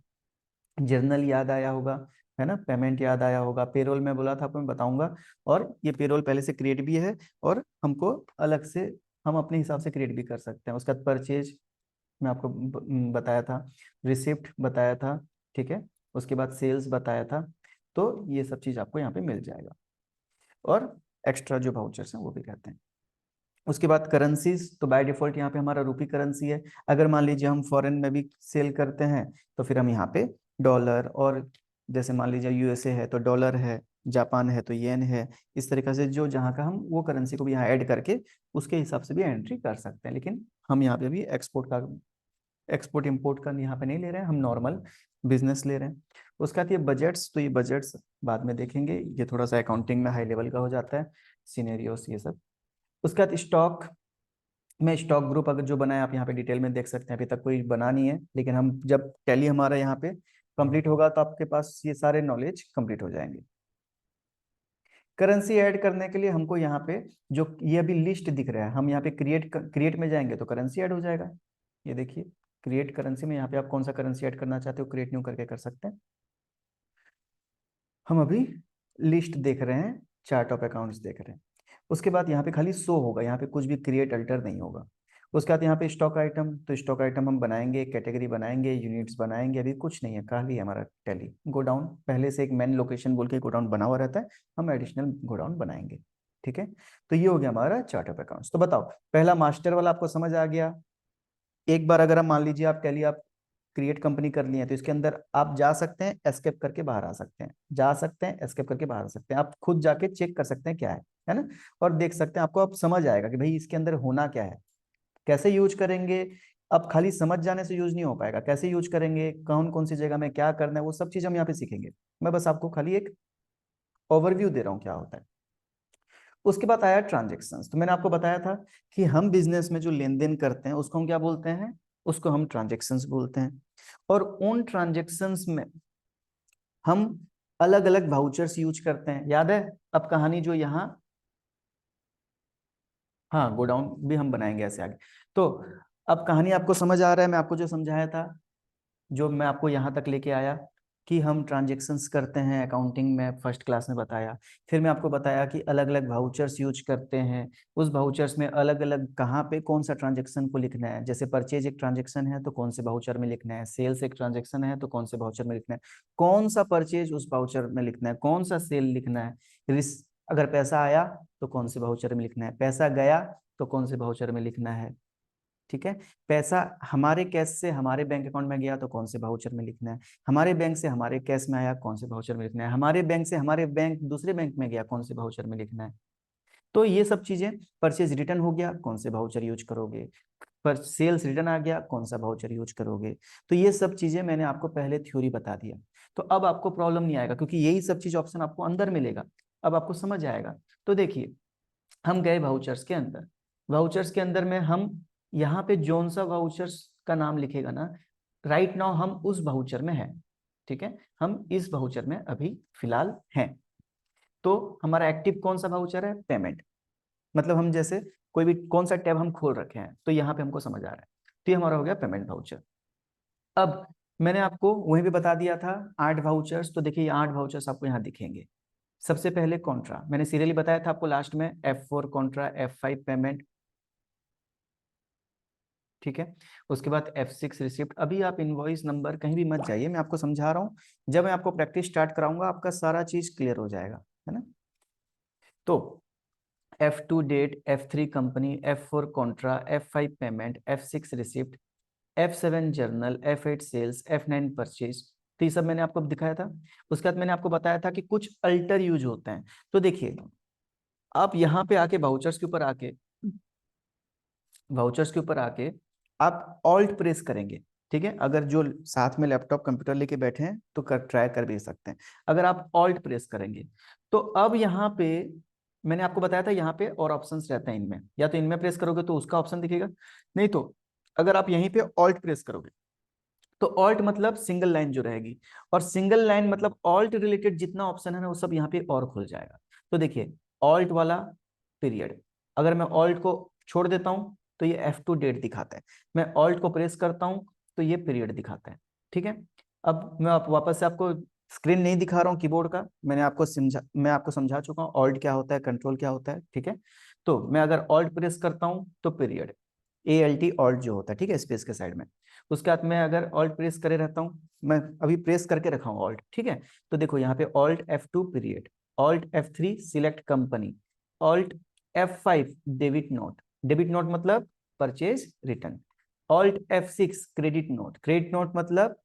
जर्नल याद आया होगा, है ना, पेमेंट याद आया होगा, पेरोल में बोला था आपको मैं बताऊंगा। और ये पेरोल पहले से क्रिएट भी है, और हमको अलग से हम अपने हिसाब से क्रिएट भी कर सकते हैं। उसका परचेज मैं आपको बताया था, रिसिप्ट बताया था, ठीक है। उसके बाद सेल्स बताया था। तो ये सब चीज आपको यहाँ पे मिल जाएगा, और एक्स्ट्रा जो वाउचर्स हैं वो भी कहते हैं। उसके बाद करेंसीज, तो बाय डिफॉल्ट यहाँ पे हमारा रूपी करेंसी है। अगर मान लीजिए हम फॉरेन में भी सेल करते हैं, तो फिर हम यहाँ पे डॉलर और जैसे मान लीजिए यूएसए है तो डॉलर है, जापान है तो येन है, इस तरीके से जो जहाँ का हम वो करेंसी को भी यहाँ ऐड करके उसके हिसाब से भी एंट्री कर सकते हैं। लेकिन हम यहाँ पे भी एक्सपोर्ट इंपोर्ट का यहाँ पे नहीं ले रहे हैं, हम नॉर्मल बिजनेस ले रहे हैं। उसके बाद ये बजट्स, तो ये बजट्स बाद में देखेंगे, ये थोड़ा सा अकाउंटिंग में हाई लेवल का हो जाता है, सिनेरियोस ये सब। उसके बाद स्टॉक में स्टॉक ग्रुप अगर जो बनाए आप यहाँ पे डिटेल में देख सकते हैं, अभी तक कोई बना नहीं है, लेकिन हम जब टैली हमारा यहाँ पे कंप्लीट होगा तो आपके पास ये सारे नॉलेज कंप्लीट हो जाएंगे। करेंसी ऐड करने के लिए हमको यहाँ पे जो ये अभी लिस्ट दिख रहा है, हम यहाँ पे क्रिएट में जाएंगे तो करेंसी ऐड हो जाएगा। ये देखिए क्रिएट करेंसी में यहाँ पे आप कौन सा करेंसी ऐड करना चाहते हो क्रिएट न्यू करके कर सकते हैं। हम अभी लिस्ट देख रहे हैं, चार्ट ऑफ अकाउंट्स देख रहे हैं। उसके बाद यहाँ पे खाली शो होगा, यहाँ पे कुछ भी क्रिएट अल्टर नहीं होगा। उसके बाद यहाँ पे स्टॉक आइटम, तो स्टॉक आइटम हम बनाएंगे, कैटेगरी बनाएंगे, यूनिट्स बनाएंगे, अभी कुछ नहीं है, खाली है हमारा टैली। गोडाउन पहले से एक मेन लोकेशन बोल के गोडाउन बना हुआ रहता है, हम एडिशनल गोडाउन बनाएंगे। ठीक है, तो ये हो गया हमारा चार्ट ऑफ अकाउंट्स। तो बताओ पहला मास्टर वाला आपको समझ आ गया। एक बार अगर हम मान लीजिए आप टैली आप क्रिएट कंपनी कर ली है तो इसके अंदर आप जा सकते हैं, एस्केप करके बाहर आ सकते हैं, जा सकते हैं एस्केप करके बाहर आ सकते हैं, आप खुद जाके चेक कर सकते हैं क्या है ना, और देख सकते हैं, आपको अब समझ आएगा कि भाई इसके अंदर होना क्या है, कैसे यूज करेंगे। अब खाली समझ जाने से यूज नहीं हो पाएगा, कैसे यूज करेंगे, कौन कौन सी जगह में क्या करना है, वो सब चीज हम यहाँ पे सीखेंगे। मैं बस आपको खाली एक ओवरव्यू दे रहा हूँ क्या होता है। उसके बाद आया ट्रांजेक्शन्स, तो मैंने आपको बताया था कि हम बिजनेस में जो लेन देन करते हैं उसको हम क्या बोलते हैं, उसको हम ट्रांजेक्शन्स बोलते हैं। और उन ट्रांजेक्शन्स में हम अलग अलग वाउचर्स यूज करते हैं, याद है अब कहानी जो यहाँ, हाँ गोडाउन भी हम बनाएंगे ऐसे आगे। तो अब कहानी आपको समझ आ रहा है, मैं आपको जो समझाया था, जो मैं आपको यहाँ तक लेके आया कि हम ट्रांजेक्शन्स करते हैं अकाउंटिंग में, फर्स्ट क्लास में बताया। फिर मैं आपको बताया कि अलग अलग वाउचर्स यूज करते हैं, उस वाउचर्स में अलग अलग कहाँ पे कौन सा ट्रांजेक्शन को लिखना है, जैसे परचेज एक ट्रांजेक्शन है तो कौन से वाउचर में लिखना है, सेल्स एक ट्रांजेक्शन है तो कौन से वाउचर में लिखना है, कौन सा परचेज उस वाउचर में लिखना है, कौन सा सेल लिखना है, अगर पैसा आया तो कौन से वाउचर में लिखना है, पैसा गया तो कौन से वाउचर में लिखना है। ठीक है, पैसा हमारे कैश से हमारे बैंक अकाउंट में गया तो कौन से वाउचर में लिखना है, हमारे बैंक से हमारे कैश में आया कौन से वाउचर में लिखना है, हमारे बैंक से हमारे बैंक दूसरे बैंक में गया कौन से वाउचर में लिखना है। तो ये सब चीजें, परचेज रिटर्न हो गया कौन से वाउचर यूज करोगे, पर सेल्स रिटर्न आ गया कौन सा वाउचर यूज करोगे। तो ये सब चीजें मैंने आपको पहले थ्योरी बता दिया, तो अब आपको प्रॉब्लम नहीं आएगा क्योंकि यही सब चीज ऑप्शन आपको अंदर मिलेगा, अब आपको समझ आएगा। तो देखिए हम गए वाउचर्स के अंदर, वाउचर्स के अंदर में हम यहाँ पे जोन सा वाउचर्स का नाम लिखेगा ना, राइट नाउ हम उस वाउचर में हैं। ठीक है, हम इस वाउचर में अभी फिलहाल हैं। तो हमारा एक्टिव कौन सा वाउचर है, पेमेंट, मतलब हम जैसे कोई भी कौन सा टैब हम खोल रखे हैं तो यहाँ पे हमको समझ आ रहा है, तो ये हमारा हो गया पेमेंट वाउचर। अब मैंने आपको वहीं पे बता दिया था 8 वाउचर्स, तो देखिए ये 8 वाउचर्स आपको यहाँ दिखेंगे। सबसे पहले कॉन्ट्रा, मैंने सीरियली बताया था आपको लास्ट में, F4 कॉन्ट्रा, F5 पेमेंट। ठीक है, उसके बाद F6 रिसिप्ट। अभी आप इनवॉइस नंबर कहीं भी मत जाइए, मैं आपको समझा रहा हूँ, जब मैं आपको प्रैक्टिस स्टार्ट कराऊंगा आपका सारा चीज क्लियर हो जाएगा, है ना। तो F2 date, F3 company, F4 contra, F5 payment, F6 receipt, F7 journal, F8 sales, F9 purchase. तो ये सब मैंने आपको दिखाया था। उसके बाद मैंने आपको बताया था कि कुछ अल्टर यूज होते हैं। तो देखिए आप यहाँ पे आके वाउचर्स के ऊपर आके आप ऑल्ट प्रेस करेंगे। ठीक है, अगर जो साथ में लैपटॉप कंप्यूटर लेके बैठे हैं तो ट्राई कर भी सकते हैं। अगर आप ऑल्ट प्रेस करेंगे तो अब यहाँ पे मैंने आपको बताया था यहाँ पे और ऑप्शंस रहते हैं इनमें, या तो इनमें प्रेस करोगे तो उसका ऑप्शन दिखेगा, नहीं तो अगर आप यहीं पे ऑल्ट प्रेस करोगे तो ऑल्ट मतलब सिंगल लाइन जो रहेगी, और सिंगल लाइन मतलब ऑल्ट रिलेटेड जितना ऑप्शन है ना वो सब यहाँ पे और खुल जाएगा। तो देखिए ऑल्ट वाला पीरियड, अगर मैं ऑल्ट को छोड़ देता हूं तो ये F2 डेट दिखाता है, मैं ऑल्ट को प्रेस करता हूं तो ये पीरियड दिखाता है। ठीक है, अब मैं वापस से आपको स्क्रीन नहीं दिखा रहा हूँ कीबोर्ड का, मैं आपको समझा चुका हूँ ऑल्ट क्या होता है, कंट्रोल क्या होता है। ठीक है, तो मैं अगर ऑल्ट प्रेस करता हूँ तो पीरियड, ALT ऑल्ट जो होता है, ठीक है, स्पेस के साइड में। उसके बाद मैं अगर ऑल्ट प्रेस करे रहता हूँ, मैं अभी प्रेस करके रखा हूँ ऑल्ट, ठीक है, तो देखो यहाँ पे alt F2 period, alt F3 select company, alt F5 debit note, debit note मतलब purchase return, alt F6 credit note, credit note मतलब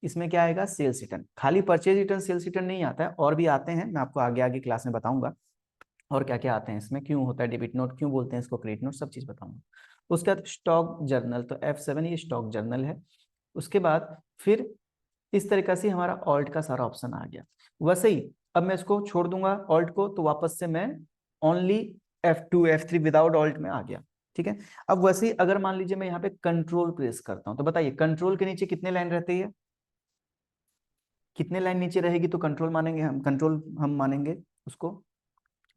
इसमें क्या आएगा, सेल्स रिटर्न। खाली परचेज रिटर्न सेल्स रिटर्न नहीं आता है, और भी आते हैं, मैं आपको आगे आगे क्लास में बताऊंगा और क्या क्या आते हैं इसमें, क्यों होता है डेबिट नोट, क्यों बोलते हैं इसको क्रेडिट नोट, सब चीज बताऊंगा। उसके बाद स्टॉक जर्नल, तो F7 ये स्टॉक जर्नल है। उसके बाद फिर इस तरीके से हमारा ऑल्ट का सारा ऑप्शन आ गया। वैसे ही अब मैं इसको छोड़ दूंगा ऑल्ट को, तो वापस से मैं only F2 F3 without alt में आ गया। ठीक है, अब वैसे ही अगर मान लीजिए मैं यहाँ पे कंट्रोल प्रेस करता हूं, तो बताइए कंट्रोल के नीचे कितने लाइन रहती है, कितने लाइन नीचे रहेगी तो कंट्रोल मानेंगे हम, कंट्रोल हम मानेंगे उसको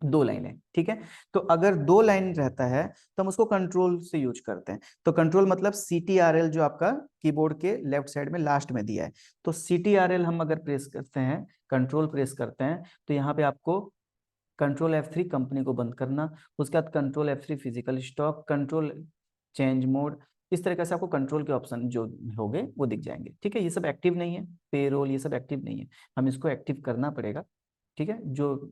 2 लाइनें। ठीक है, तो अगर 2 लाइन रहता है तो हम उसको कंट्रोल से यूज करते हैं। तो कंट्रोल मतलब CTRL, जो आपका कीबोर्ड के लेफ्ट साइड में लास्ट में दिया है, तो CTRL हम अगर प्रेस करते हैं, कंट्रोल प्रेस करते हैं, तो यहाँ पे आपको कंट्रोल F3 कंपनी को बंद करना, उसके बाद control F3 physical stock, control change mode, इस तरीके से आपको कंट्रोल के ऑप्शन जो होंगे वो दिख जाएंगे। ठीक है, ये सब एक्टिव नहीं है, पेरोल ये सब एक्टिव नहीं है, हम इसको एक्टिव करना पड़ेगा। ठीक है, जो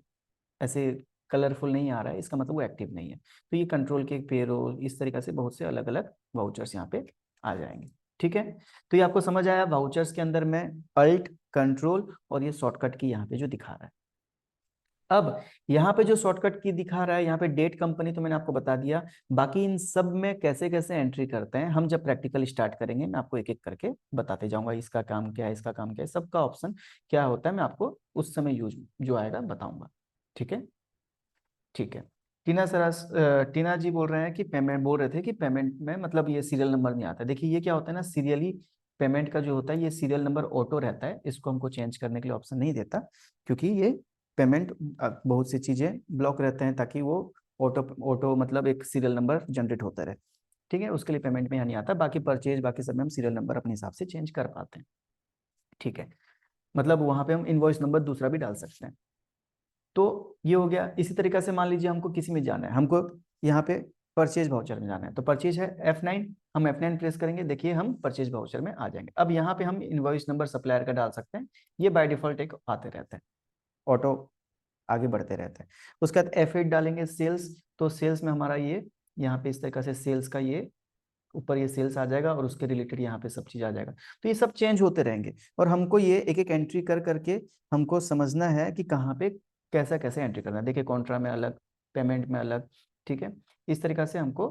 ऐसे कलरफुल नहीं आ रहा है इसका मतलब वो एक्टिव नहीं है। तो ये कंट्रोल के पेरोल, इस तरीके से बहुत से अलग अलग वाउचर्स यहाँ पे आ जाएंगे। ठीक है, तो ये आपको समझ आया वाउचर्स के अंदर में अल्ट, कंट्रोल और ये शॉर्टकट की यहाँ पे जो दिखा रहा है। अब यहाँ पे जो शॉर्टकट की दिखा रहा है, यहाँ पे डेट कंपनी तो मैंने आपको बता दिया। बाकी इन सब में कैसे कैसे एंट्री करते हैं हम जब प्रैक्टिकल स्टार्ट करेंगे, मैं आपको एक एक करके बताते जाऊंगा, इसका काम क्या है, इसका काम क्या है, सबका ऑप्शन क्या होता है, मैं आपको उस समय यूज जो आएगा बताऊंगा। ठीक है, ठीक है। टीना जी बोल रहे हैं कि पेमेंट, बोल रहे थे कि पेमेंट में मतलब ये सीरियल नंबर नहीं आता। देखिए ये क्या होता है ना, सीरियली पेमेंट का जो होता है, ये सीरियल नंबर ऑटो रहता है, इसको हमको चेंज करने के लिए ऑप्शन नहीं देता, क्योंकि ये पेमेंट बहुत सी चीजें ब्लॉक रहते हैं, ताकि वो ऑटो ऑटो मतलब एक सीरियल नंबर जनरेट होता रहे। ठीक है, उसके लिए पेमेंट में यहाँ नहीं आता, बाकी परचेज बाकी सब में हम सीरियल नंबर अपने हिसाब से चेंज कर पाते हैं। ठीक है, मतलब वहां पे हम इनवॉइस नंबर दूसरा भी डाल सकते हैं। तो ये हो गया। इसी तरीके से मान लीजिए हमको किसी में जाना है, हमको यहाँ पे परचेज वाउचर में जाना है, तो परचेज है F9, हम F9 प्रेस करेंगे, देखिए हम परचेज वाउचर में आ जाएंगे। अब यहाँ पे हम इनवॉइस नंबर सप्लायर का डाल सकते हैं, ये बाय डिफॉल्ट एक आते रहते हैं, ऑटो आगे बढ़ते रहते हैं। उसके बाद F8 डालेंगे सेल्स, तो सेल्स में हमारा ये यहाँ पे इस तरीके से सेल्स का ये ऊपर ये सेल्स आ जाएगा और उसके रिलेटेड यहाँ पे सब चीज आ जाएगा। तो ये सब चेंज होते रहेंगे और हमको ये एक एक एंट्री कर करके हमको समझना है कि कहाँ पे कैसा कैसे एंट्री करना है। देखिए कॉन्ट्रा में अलग, पेमेंट में अलग। ठीक है, इस तरीका से हमको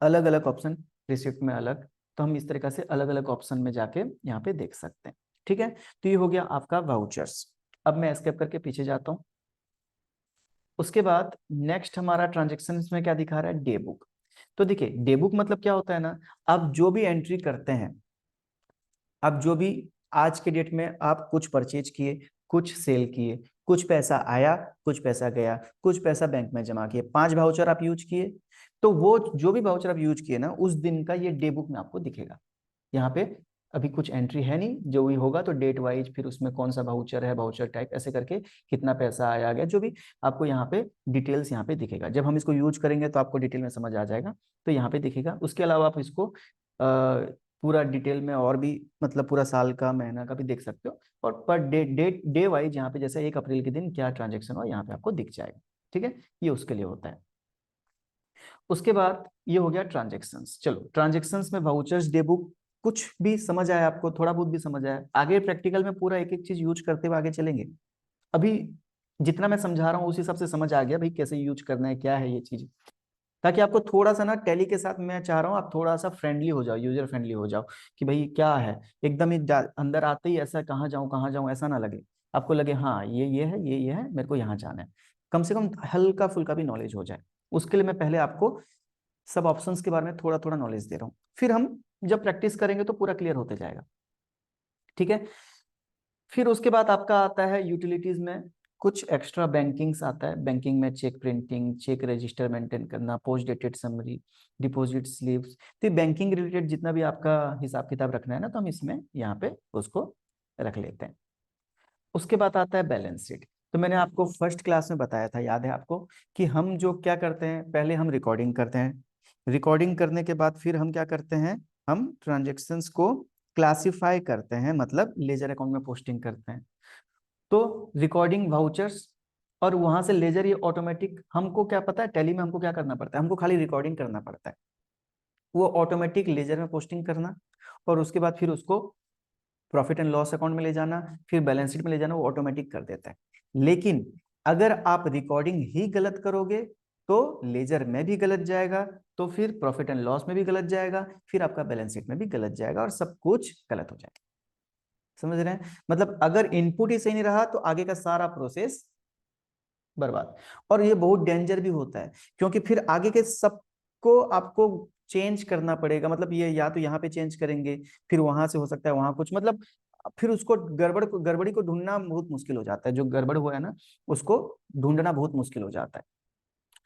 अलग अलग ऑप्शन, रिसिप्ट में अलग, तो हम इस तरीका से अलग अलग ऑप्शन में जाके यहाँ पे देख सकते हैं। ठीक है, तो ये हो गया आपका वाउचर्स। अब मैं एस्केप करके पीछे जाता हूँ। उसके बाद नेक्स्ट हमारा ट्रांजेक्शन में क्या दिखा रहा है, डे बुक। तो देखिए डे बुक मतलब क्या होता है ना, आप जो भी एंट्री करते हैं, आप जो भी आज के डेट में आप कुछ परचेज किए, कुछ सेल किए, कुछ पैसा आया, कुछ पैसा गया, कुछ पैसा बैंक में जमा किए, 5 वाउचर आप यूज किए, तो वो जो भी वाउचर आप यूज किए ना, उस दिन का ये डे बुक में आपको दिखेगा। यहाँ पे अभी कुछ एंट्री है नहीं, जो भी होगा तो डेट वाइज, फिर उसमें कौन सा वाउचर है, वाउचर टाइप, ऐसे करके कितना पैसा आया गया, जो भी आपको यहाँ पे डिटेल्स यहाँ पे दिखेगा। जब हम इसको यूज करेंगे तो आपको डिटेल में समझ आ जाएगा, तो यहाँ पे दिखेगा। उसके अलावा आप इसको पूरा डिटेल में और भी, मतलब पूरा साल का, महीना का भी देख सकते हो, और पर डे वाइज यहाँ पे जैसे 1 अप्रैल के दिन क्या ट्रांजेक्शन हो यहाँ पे आपको दिख जाएगा। ठीक है, ये उसके लिए होता है। उसके बाद ये हो गया ट्रांजेक्शन्स। चलो ट्रांजेक्शन्स में वाउचर्स, डे बुक, कुछ भी समझ आया आपको, थोड़ा बहुत भी समझ आया, आगे प्रैक्टिकल में पूरा एक एक चीज यूज करते हुए आगे चलेंगे। अभी जितना मैं समझा रहा हूँ उस हिसाब से समझ आ गया भाई कैसे यूज करना है, क्या है ये चीज, ताकि आपको थोड़ा सा ना टैली के साथ मैं चाह रहा हूँ आप थोड़ा सा फ्रेंडली हो जाओ, यूजर फ्रेंडली हो जाओ, कि भाई क्या है, एकदम ही अंदर आते ही ऐसा कहाँ जाऊँ ऐसा ना लगे, आपको लगे हाँ ये है, ये है, मेरे को यहाँ जाना है, कम से कम हल्का फुल्का भी नॉलेज हो जाए। उसके लिए मैं पहले आपको सब ऑप्शंस के बारे में थोड़ा थोड़ा नॉलेज दे रहा हूँ, फिर हम जब प्रैक्टिस करेंगे तो पूरा क्लियर होते जाएगा। ठीक है, फिर उसके बाद आपका आता है यूटिलिटीज में कुछ एक्स्ट्रा बैंकिंग्स आता है। बैंकिंग में cheque printing, cheque register maintain करना, post dated summary, deposit slips, तो बैंकिंग रिलेटेड जितना भी आपका हिसाब किताब रखना है ना, तो हम इसमें यहाँ पे उसको रख लेते हैं। उसके बाद आता है बैलेंस शीट। तो मैंने आपको फर्स्ट क्लास में बताया था, याद है आपको, कि हम जो क्या करते हैं, पहले हम रिकॉर्डिंग करते हैं, रिकॉर्डिंग करने के बाद फिर हम क्या करते हैं, हम ट्रांजेक्शन्स को क्लासिफाई करते हैं, मतलब लेजर अकाउंट में पोस्टिंग करते हैं। तो रिकॉर्डिंग वाउचर्स और वहां से लेजर, ये ऑटोमेटिक, हमको क्या पता है टैली में हमको क्या करना पड़ता है, हमको खाली रिकॉर्डिंग करना पड़ता है, वो ऑटोमेटिक लेजर में पोस्टिंग करना, और उसके बाद फिर उसको प्रॉफिट एंड लॉस अकाउंट में ले जाना, फिर बैलेंस शीट में ले जाना, वो ऑटोमेटिक कर देता है। लेकिन अगर आप रिकॉर्डिंग ही गलत करोगे तो लेजर में भी गलत जाएगा, तो फिर प्रॉफिट एंड लॉस में भी गलत जाएगा, फिर आपका बैलेंस शीट में भी गलत जाएगा और सब कुछ गलत हो जाएगा। समझ रहे हैं? मतलब अगर इनपुट ही सही नहीं रहा तो आगे का सारा प्रोसेस बर्बाद। और ये बहुत डेंजर भी होता है, क्योंकि फिर आगे के सबको आपको चेंज करना पड़ेगा। मतलब ये या तो यहाँ पे चेंज करेंगे, फिर वहां से हो सकता है वहां कुछ, मतलब फिर उसको गड़बड़ी को ढूंढना बहुत मुश्किल हो जाता है। जो गड़बड़ हुआ है ना, उसको ढूंढना बहुत मुश्किल हो जाता है।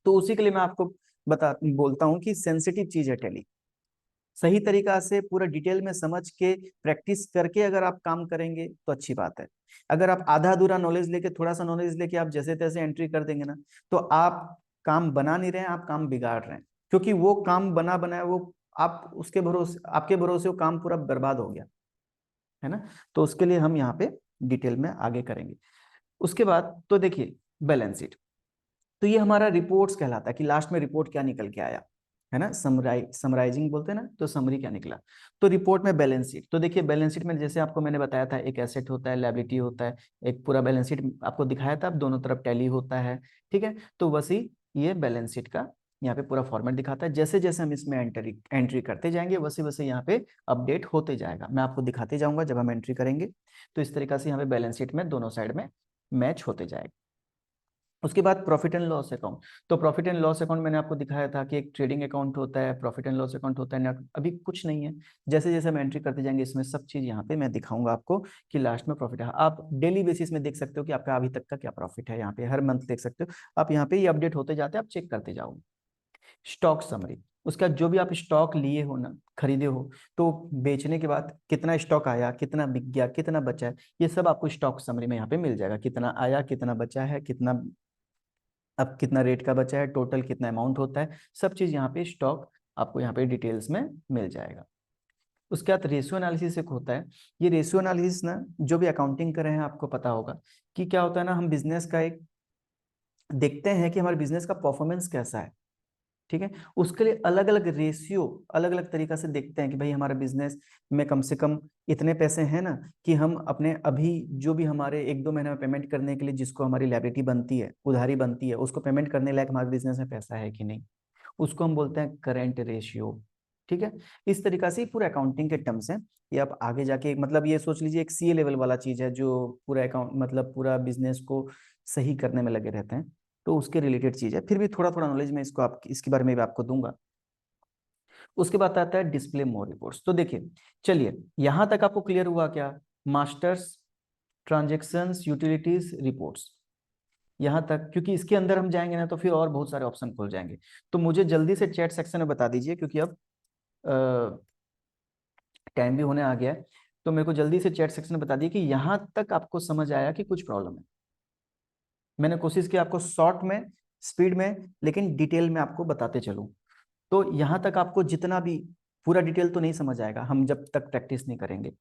तो उसी के लिए मैं आपको बोलता हूँ कि सेंसिटिव चीज है टैली। सही तरीका से पूरा डिटेल में समझ के प्रैक्टिस करके अगर आप काम करेंगे तो अच्छी बात है। अगर आप आधा अधूरा नॉलेज लेके, थोड़ा सा नॉलेज लेके आप जैसे तैसे एंट्री कर देंगे ना, तो आप काम बना नहीं रहे हैं, आप काम बिगाड़ रहे हैं। क्योंकि वो काम बना बनाया वो आप उसके भरोसे, आपके भरोसे वो काम पूरा बर्बाद हो गया है ना। तो उसके लिए हम यहाँ पे डिटेल में आगे करेंगे। उसके बाद तो देखिए बैलेंस शीट, तो ये हमारा रिपोर्ट्स कहलाता है कि लास्ट में रिपोर्ट क्या निकल के आया है ना। समराइजिंग बोलते हैं ना, तो समरी क्या निकला। तो रिपोर्ट में बैलेंस शीट, तो देखिए बैलेंस शीट में जैसे आपको मैंने बताया था, एक एसेट होता है, लायबिलिटी होता है, एक पूरा बैलेंस शीट आपको दिखाया था, अब दोनों तरफ टैली होता है। ठीक है, तो वैसे ये बैलेंस शीट का यहाँ पे पूरा फॉर्मेट दिखाता है। जैसे जैसे हम इसमें एंट्री करते जाएंगे वैसे वैसे यहाँ पे अपडेट होते जाएगा। मैं आपको दिखाते जाऊंगा जब हम एंट्री करेंगे। तो इस तरीके से यहाँ पे बैलेंस शीट में दोनों साइड में मैच होते जाएगा। उसके बाद प्रॉफिट एंड लॉस अकाउंट, तो प्रॉफिट एंड लॉस अकाउंट मैंने आपको दिखाया था कि एक ट्रेडिंग अकाउंट होता है, प्रॉफिट एंड लॉस अकाउंट होता है ना, अभी कुछ नहीं है। जैसे जैसे हम एंट्री करते जाएंगे इसमें सब चीज यहाँ पे मैं दिखाऊंगा आपको कि लास्ट में प्रॉफिट है। आप डेली बेसिस में देख सकते हो कि आपका अभी तक का क्या प्रॉफिट है, यहाँ पे हर मंथ देख सकते हो आप। यहाँ पे ये अपडेट होते जाते हैं, आप चेक करते जाओगे। स्टॉक समरी, उसका जो भी आप स्टॉक लिए हो ना, खरीदे हो, तो बेचने के बाद कितना स्टॉक आया, कितना बिक गया, कितना बचा है, ये सब आपको स्टॉक समरी में यहाँ पे मिल जाएगा। कितना आया, कितना बचा है, कितना अब कितना रेट का बचा है, टोटल कितना अमाउंट होता है, सब चीज यहाँ पे स्टॉक आपको यहाँ पे डिटेल्स में मिल जाएगा। उसके बाद रेशियो एनालिसिस एक होता है। ये रेशियो एनालिसिस ना, जो भी अकाउंटिंग कर रहे हैं आपको पता होगा कि क्या होता है ना, हम बिजनेस का एक देखते हैं कि हमारे बिजनेस का परफॉर्मेंस कैसा है। ठीक है, उसके लिए अलग अलग रेशियो, अलग अलग तरीका से देखते हैं कि भाई हमारा बिजनेस में कम से कम इतने पैसे हैं ना, कि हम अपने अभी जो भी हमारे एक दो महीने में पेमेंट करने के लिए जिसको हमारी लायबिलिटी बनती है, उधारी बनती है, उसको पेमेंट करने लायक हमारे बिजनेस में पैसा है कि नहीं, उसको हम बोलते हैं करेंट रेशियो। ठीक है, इस तरीका से पूरा अकाउंटिंग के टर्म्स हैं। ये आप आगे जाके मतलब ये सोच लीजिए एक सीए लेवल वाला चीज है, जो पूरा अकाउंट मतलब पूरा बिजनेस को सही करने में लगे रहते हैं। तो उसके रिलेटेड चीज है, फिर भी थोड़ा थोड़ा नॉलेज मैं इसको आप इसके बारे में भी आपको दूंगा। उसके बाद आता है डिस्प्ले मोर रिपोर्ट्स। तो देखिए, चलिए यहां तक आपको क्लियर हुआ क्या? मास्टर्स, ट्रांजेक्शन्स, यूटिलिटीज, रिपोर्ट्स, यहां तक। क्योंकि इसके अंदर हम जाएंगे ना तो फिर और बहुत सारे ऑप्शन खुल जाएंगे। तो मुझे जल्दी से चैट सेक्शन में बता दीजिए, क्योंकि अब टाइम भी होने आ गया है। तो मेरे को जल्दी से चैट सेक्शन में बता दिए कि यहां तक आपको समझ आया कि कुछ प्रॉब्लम है। मैंने कोशिश की आपको शॉर्ट में, स्पीड में, लेकिन डिटेल में आपको बताते चलूं। तो यहां तक आपको जितना भी, पूरा डिटेल तो नहीं समझ आएगा हम जब तक प्रैक्टिस नहीं करेंगे।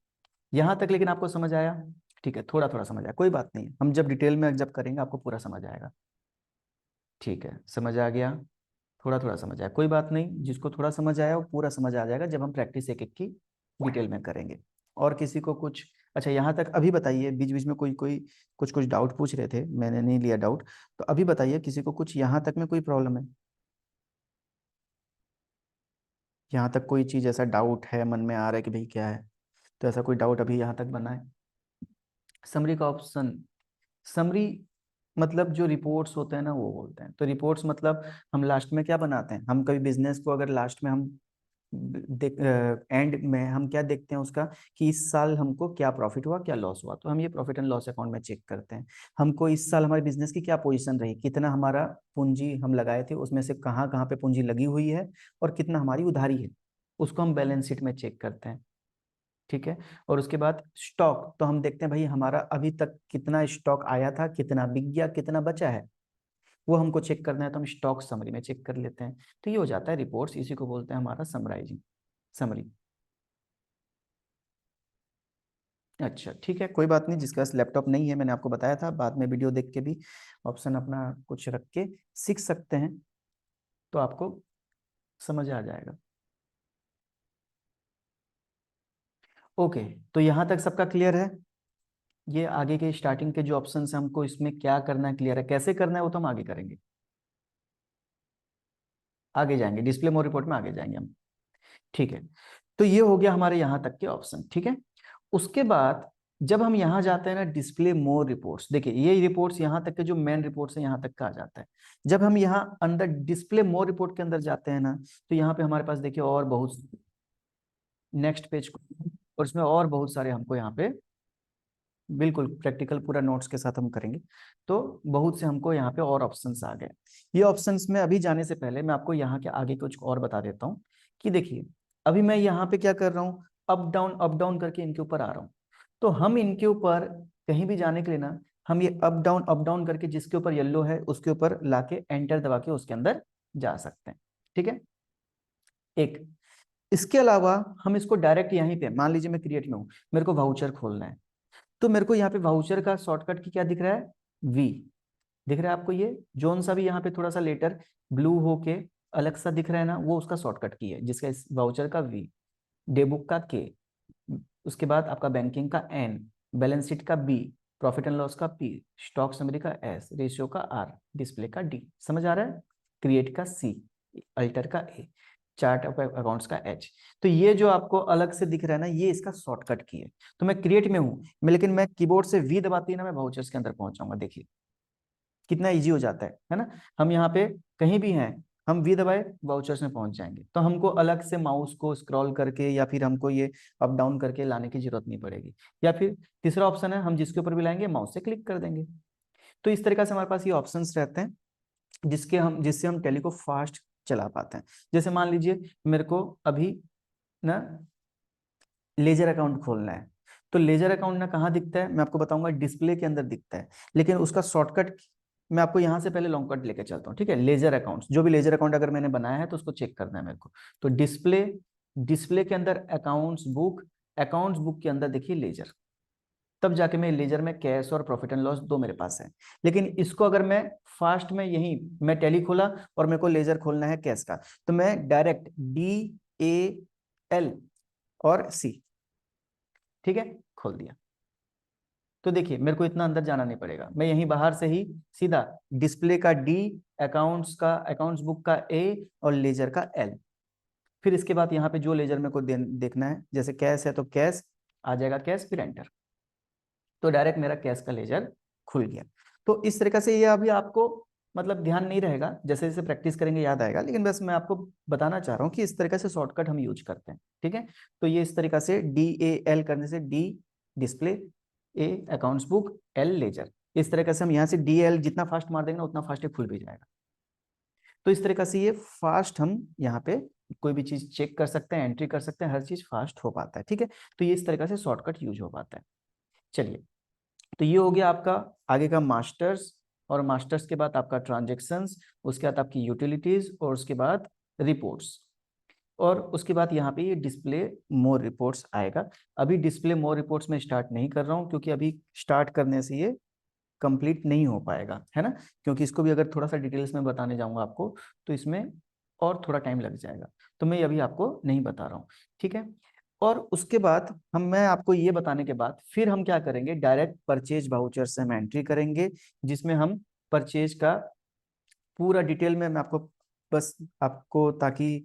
यहां तक लेकिन आपको समझ आया? ठीक है, थोड़ा थोड़ा समझ आया, कोई बात नहीं, हम जब डिटेल में जब करेंगे आपको पूरा समझ आएगा। ठीक है, समझ आ गया? थोड़ा थोड़ा समझ आया, कोई बात नहीं, जिसको थोड़ा समझ आया वो पूरा समझ आ जाएगा जब हम प्रैक्टिस एक एक की डिटेल में करेंगे। और किसी को कुछ, अच्छा यहाँ तक अभी बताइए, बीच बीच में कोई कोई कुछ कुछ डाउट पूछ रहे थे, मैंने नहीं लिया डाउट। तो अभी बताइए किसी को कुछ यहाँ तक में कोई प्रॉब्लम है? यहाँ तक कोई चीज़ ऐसा डाउट है मन में आ रहा है कि भाई क्या है? तो ऐसा कोई डाउट अभी यहाँ तक बना है? समरी का ऑप्शन, समरी मतलब जो रिपोर्ट्स होते हैं ना वो बोलते हैं। तो रिपोर्ट्स मतलब हम लास्ट में क्या बनाते हैं, हम कभी बिजनेस को अगर लास्ट में हम देख, एंड में हम क्या देखते हैं उसका, कि इस साल हमको क्या प्रॉफिट हुआ, क्या लॉस हुआ, तो हम ये प्रॉफिट एंड लॉस अकाउंट में चेक करते हैं। हमको इस साल हमारे बिजनेस की क्या पोजीशन रही, कितना हमारा पूंजी हम लगाए थे, उसमें से कहाँ कहाँ पे पूंजी लगी हुई है, और कितना हमारी उधारी है, उसको हम बैलेंस शीट में चेक करते हैं। ठीक है, और उसके बाद स्टॉक, तो हम देखते हैं भाई हमारा अभी तक कितना स्टॉक आया था, कितना बिक गया, कितना बचा है, वो हमको चेक करना है, तो हम स्टॉक समरी में चेक कर लेते हैं। तो ये हो जाता है रिपोर्ट्स, इसी को बोलते हैं हमारा समराइजिंग, समरी। अच्छा ठीक है, कोई बात नहीं, जिसके पास लैपटॉप नहीं है मैंने आपको बताया था, बाद में वीडियो देख के भी ऑप्शन अपना कुछ रख के सीख सकते हैं, तो आपको समझ आ जाएगा। ओके, तो यहाँ तक सबका क्लियर है? ये आगे के स्टार्टिंग के जो ऑप्शन है हमको इसमें क्या करना है क्लियर है, कैसे करना है वो तो हम आगे करेंगे, आगे जाएंगे डिस्प्ले मोड रिपोर्ट में आगे जाएंगे हम। ठीक है, तो ये हो गया हमारे यहाँ तक के ऑप्शन। ठीक है, उसके बाद जब हम यहाँ जाते हैं ना डिस्प्ले मोर रिपोर्ट्स, देखिए ये रिपोर्ट्स यहाँ तक के जो मेन रिपोर्ट्स है यहाँ तक का आ जाता है। जब हम यहाँ अंदर डिस्प्ले मोर रिपोर्ट के अंदर जाते हैं ना, तो यहाँ पे हमारे पास देखिए और बहुत, नेक्स्ट पेज को, और इसमें और बहुत सारे हमको यहाँ पे बिल्कुल प्रैक्टिकल पूरा नोट्स के साथ हम करेंगे। तो बहुत से हमको यहाँ पे और ऑप्शंस आ गए। ये ऑप्शंस में अभी जाने से पहले मैं आपको यहाँ के आगे कुछ और बता देता हूँ कि देखिए अभी मैं यहाँ पे क्या कर रहा हूँ, अप डाउन करके इनके ऊपर आ रहा हूँ। तो हम इनके ऊपर कहीं भी जाने के लिए ना, हम ये अप डाउन करके जिसके ऊपर येलो है उसके ऊपर लाके एंटर दबा के उसके अंदर जा सकते हैं। ठीक है, एक इसके अलावा हम इसको डायरेक्ट यहीं पे, मान लीजिए मैं क्रिएट में हूँ, मेरे को वाउचर खोलना है, तो मेरे को यहाँ पे वाउचर का शॉर्टकट की क्या दिख रहा है, वी दिख रहा है आपको, ये जोन सा भी यहाँ पे थोड़ा सा लेटर ब्लू होके अलग सा दिख रहा है ना, वो उसका शॉर्टकट की है, जिसका इस वाउचर का वी, डेबुक का के, उसके बाद आपका बैंकिंग का एन, बैलेंस शीट का बी, प्रॉफिट एंड लॉस का पी, स्टॉक समरी का एस, रेशियो का आर, डिस्प्ले का डी, समझ आ रहा है, क्रिएट का सी, अल्टर का ए, चार्ट ऑफ अकाउंट्स का एच। तो ये जो आपको अलग से दिख रहा है ना, ये इसका शॉर्टकट की है। तो मैं क्रिएट में हूँ, लेकिन मैं कीबोर्ड से वी दबाती है ना, मैं वाउचर्स के अंदर पहुंच जाऊंगा। देखिए कितना इजी हो जाता है ना। हम यहाँ पे कहीं भी हैं, हम वी दबाए वाउचर्स में पहुंच जाएंगे, तो हमको अलग से माउस को स्क्रॉल करके या फिर हमको ये अप डाउन करके लाने की जरूरत नहीं पड़ेगी। या फिर तीसरा ऑप्शन है, हम जिसके ऊपर भी लाएंगे माउस से क्लिक कर देंगे। तो इस तरीके से हमारे पास ये ऑप्शंस रहते हैं जिससे हम टैली को फास्ट चला पाते हैं। जैसे मान लीजिए मेरे को अभी ना लेजर अकाउंट खोलना है, तो लेजर अकाउंट ना कहाँ दिखता है, मैं आपको बताऊंगा, डिस्प्ले के अंदर दिखता है। लेकिन उसका शॉर्टकट मैं आपको यहाँ से पहले लॉन्ग कट लेके चलता हूँ। ठीक है, लेजर अकाउंट, जो भी लेजर अकाउंट अगर मैंने बनाया है तो उसको चेक करना है मेरे को। तो डिस्प्ले, डिस्प्ले के अंदर अकाउंट्स बुक, अकाउंट्स बुक के अंदर देखिए लेजर, तब जाके मैं लेजर में कैश और प्रॉफिट एंड लॉस दो मेरे पास है। लेकिन इसको अगर मैं फास्ट में यही मैं टैली खोला और मेरे को लेजर खोलना है कैश का, तो मैं डायरेक्ट DAL और C, ठीक है, खोल दिया। तो देखिए मेरे को इतना अंदर जाना नहीं पड़ेगा, मैं यहीं बाहर से ही सीधा डिस्प्ले का D, अकाउंट्स का, अकाउंट्स बुक का A और लेजर का L। फिर इसके बाद यहाँ पे जो लेजर मेरे को देखना है, जैसे कैश है तो कैश आ जाएगा, कैश फिर एंटर, तो डायरेक्ट मेरा कैश का लेजर खुल गया। तो इस तरीके से ये अभी आपको मतलब ध्यान नहीं रहेगा, जैसे जैसे प्रैक्टिस करेंगे याद आएगा, लेकिन बस मैं आपको बताना चाह रहा हूँ कि इस तरीके से शॉर्टकट हम यूज करते हैं। ठीक है, तो ये इस तरीके से DAL करने से D display, A accounts book, L ledger, इस तरीके से हम यहाँ से DAL जितना फास्ट मार देंगे ना उतना फास्ट खुल भी जाएगा। तो इस तरीके से ये फास्ट हम यहाँ पे कोई भी चीज चेक कर सकते हैं, एंट्री कर सकते हैं, हर चीज फास्ट हो पाता है। ठीक है, तो ये इस तरीके से शॉर्टकट यूज हो पाता है। चलिए, तो ये हो गया आपका आगे का मास्टर्स, और मास्टर्स के बाद आपका ट्रांजेक्शन्स, उसके बाद आपकी यूटिलिटीज, और उसके बाद रिपोर्ट्स, और उसके बाद यहाँ पे ये डिस्प्ले मोर रिपोर्ट्स आएगा। अभी डिस्प्ले मोर रिपोर्ट्स में स्टार्ट नहीं कर रहा हूँ, क्योंकि अभी स्टार्ट करने से ये कंप्लीट नहीं हो पाएगा, है ना, क्योंकि इसको भी अगर थोड़ा सा डिटेल्स में बताने जाऊंगा आपको तो इसमें और थोड़ा टाइम लग जाएगा, तो मैं अभी आपको नहीं बता रहा हूँ। ठीक है, और उसके बाद मैं आपको ये बताने के बाद फिर हम क्या करेंगे, डायरेक्ट परचेज वाउचर से हम एंट्री करेंगे, जिसमें हम परचेज का पूरा डिटेल में मैं आपको, बस आपको ताकि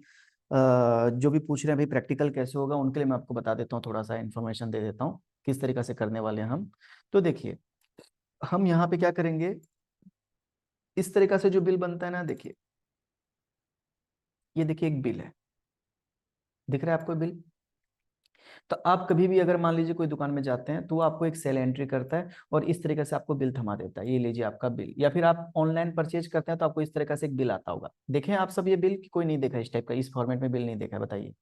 जो भी पूछ रहे हैं भाई प्रैक्टिकल कैसे होगा, उनके लिए मैं आपको बता देता हूँ, थोड़ा सा इन्फॉर्मेशन दे देता हूँ किस तरीके से करने वाले हैं हम। तो देखिए हम यहाँ पे क्या करेंगे, इस तरीका से जो बिल बनता है ना, देखिए ये देखिए एक बिल है, दिख रहा है आपको बिल। तो आप कभी भी अगर मान लीजिए कोई दुकान में जाते हैं तो वो आपको एक सेल एंट्री करता है और इस तरीके से आपको बिल थमा देता है, ये लीजिए आपका बिल। या फिर आप ऑनलाइन परचेज करते हैं तो आपको इस तरीके से एक बिल आता होगा, देखें आप सब ये बिल, कि कोई नहीं देखा इस टाइप का, इस फॉर्मेट में बिल नहीं देखा है, बताइए।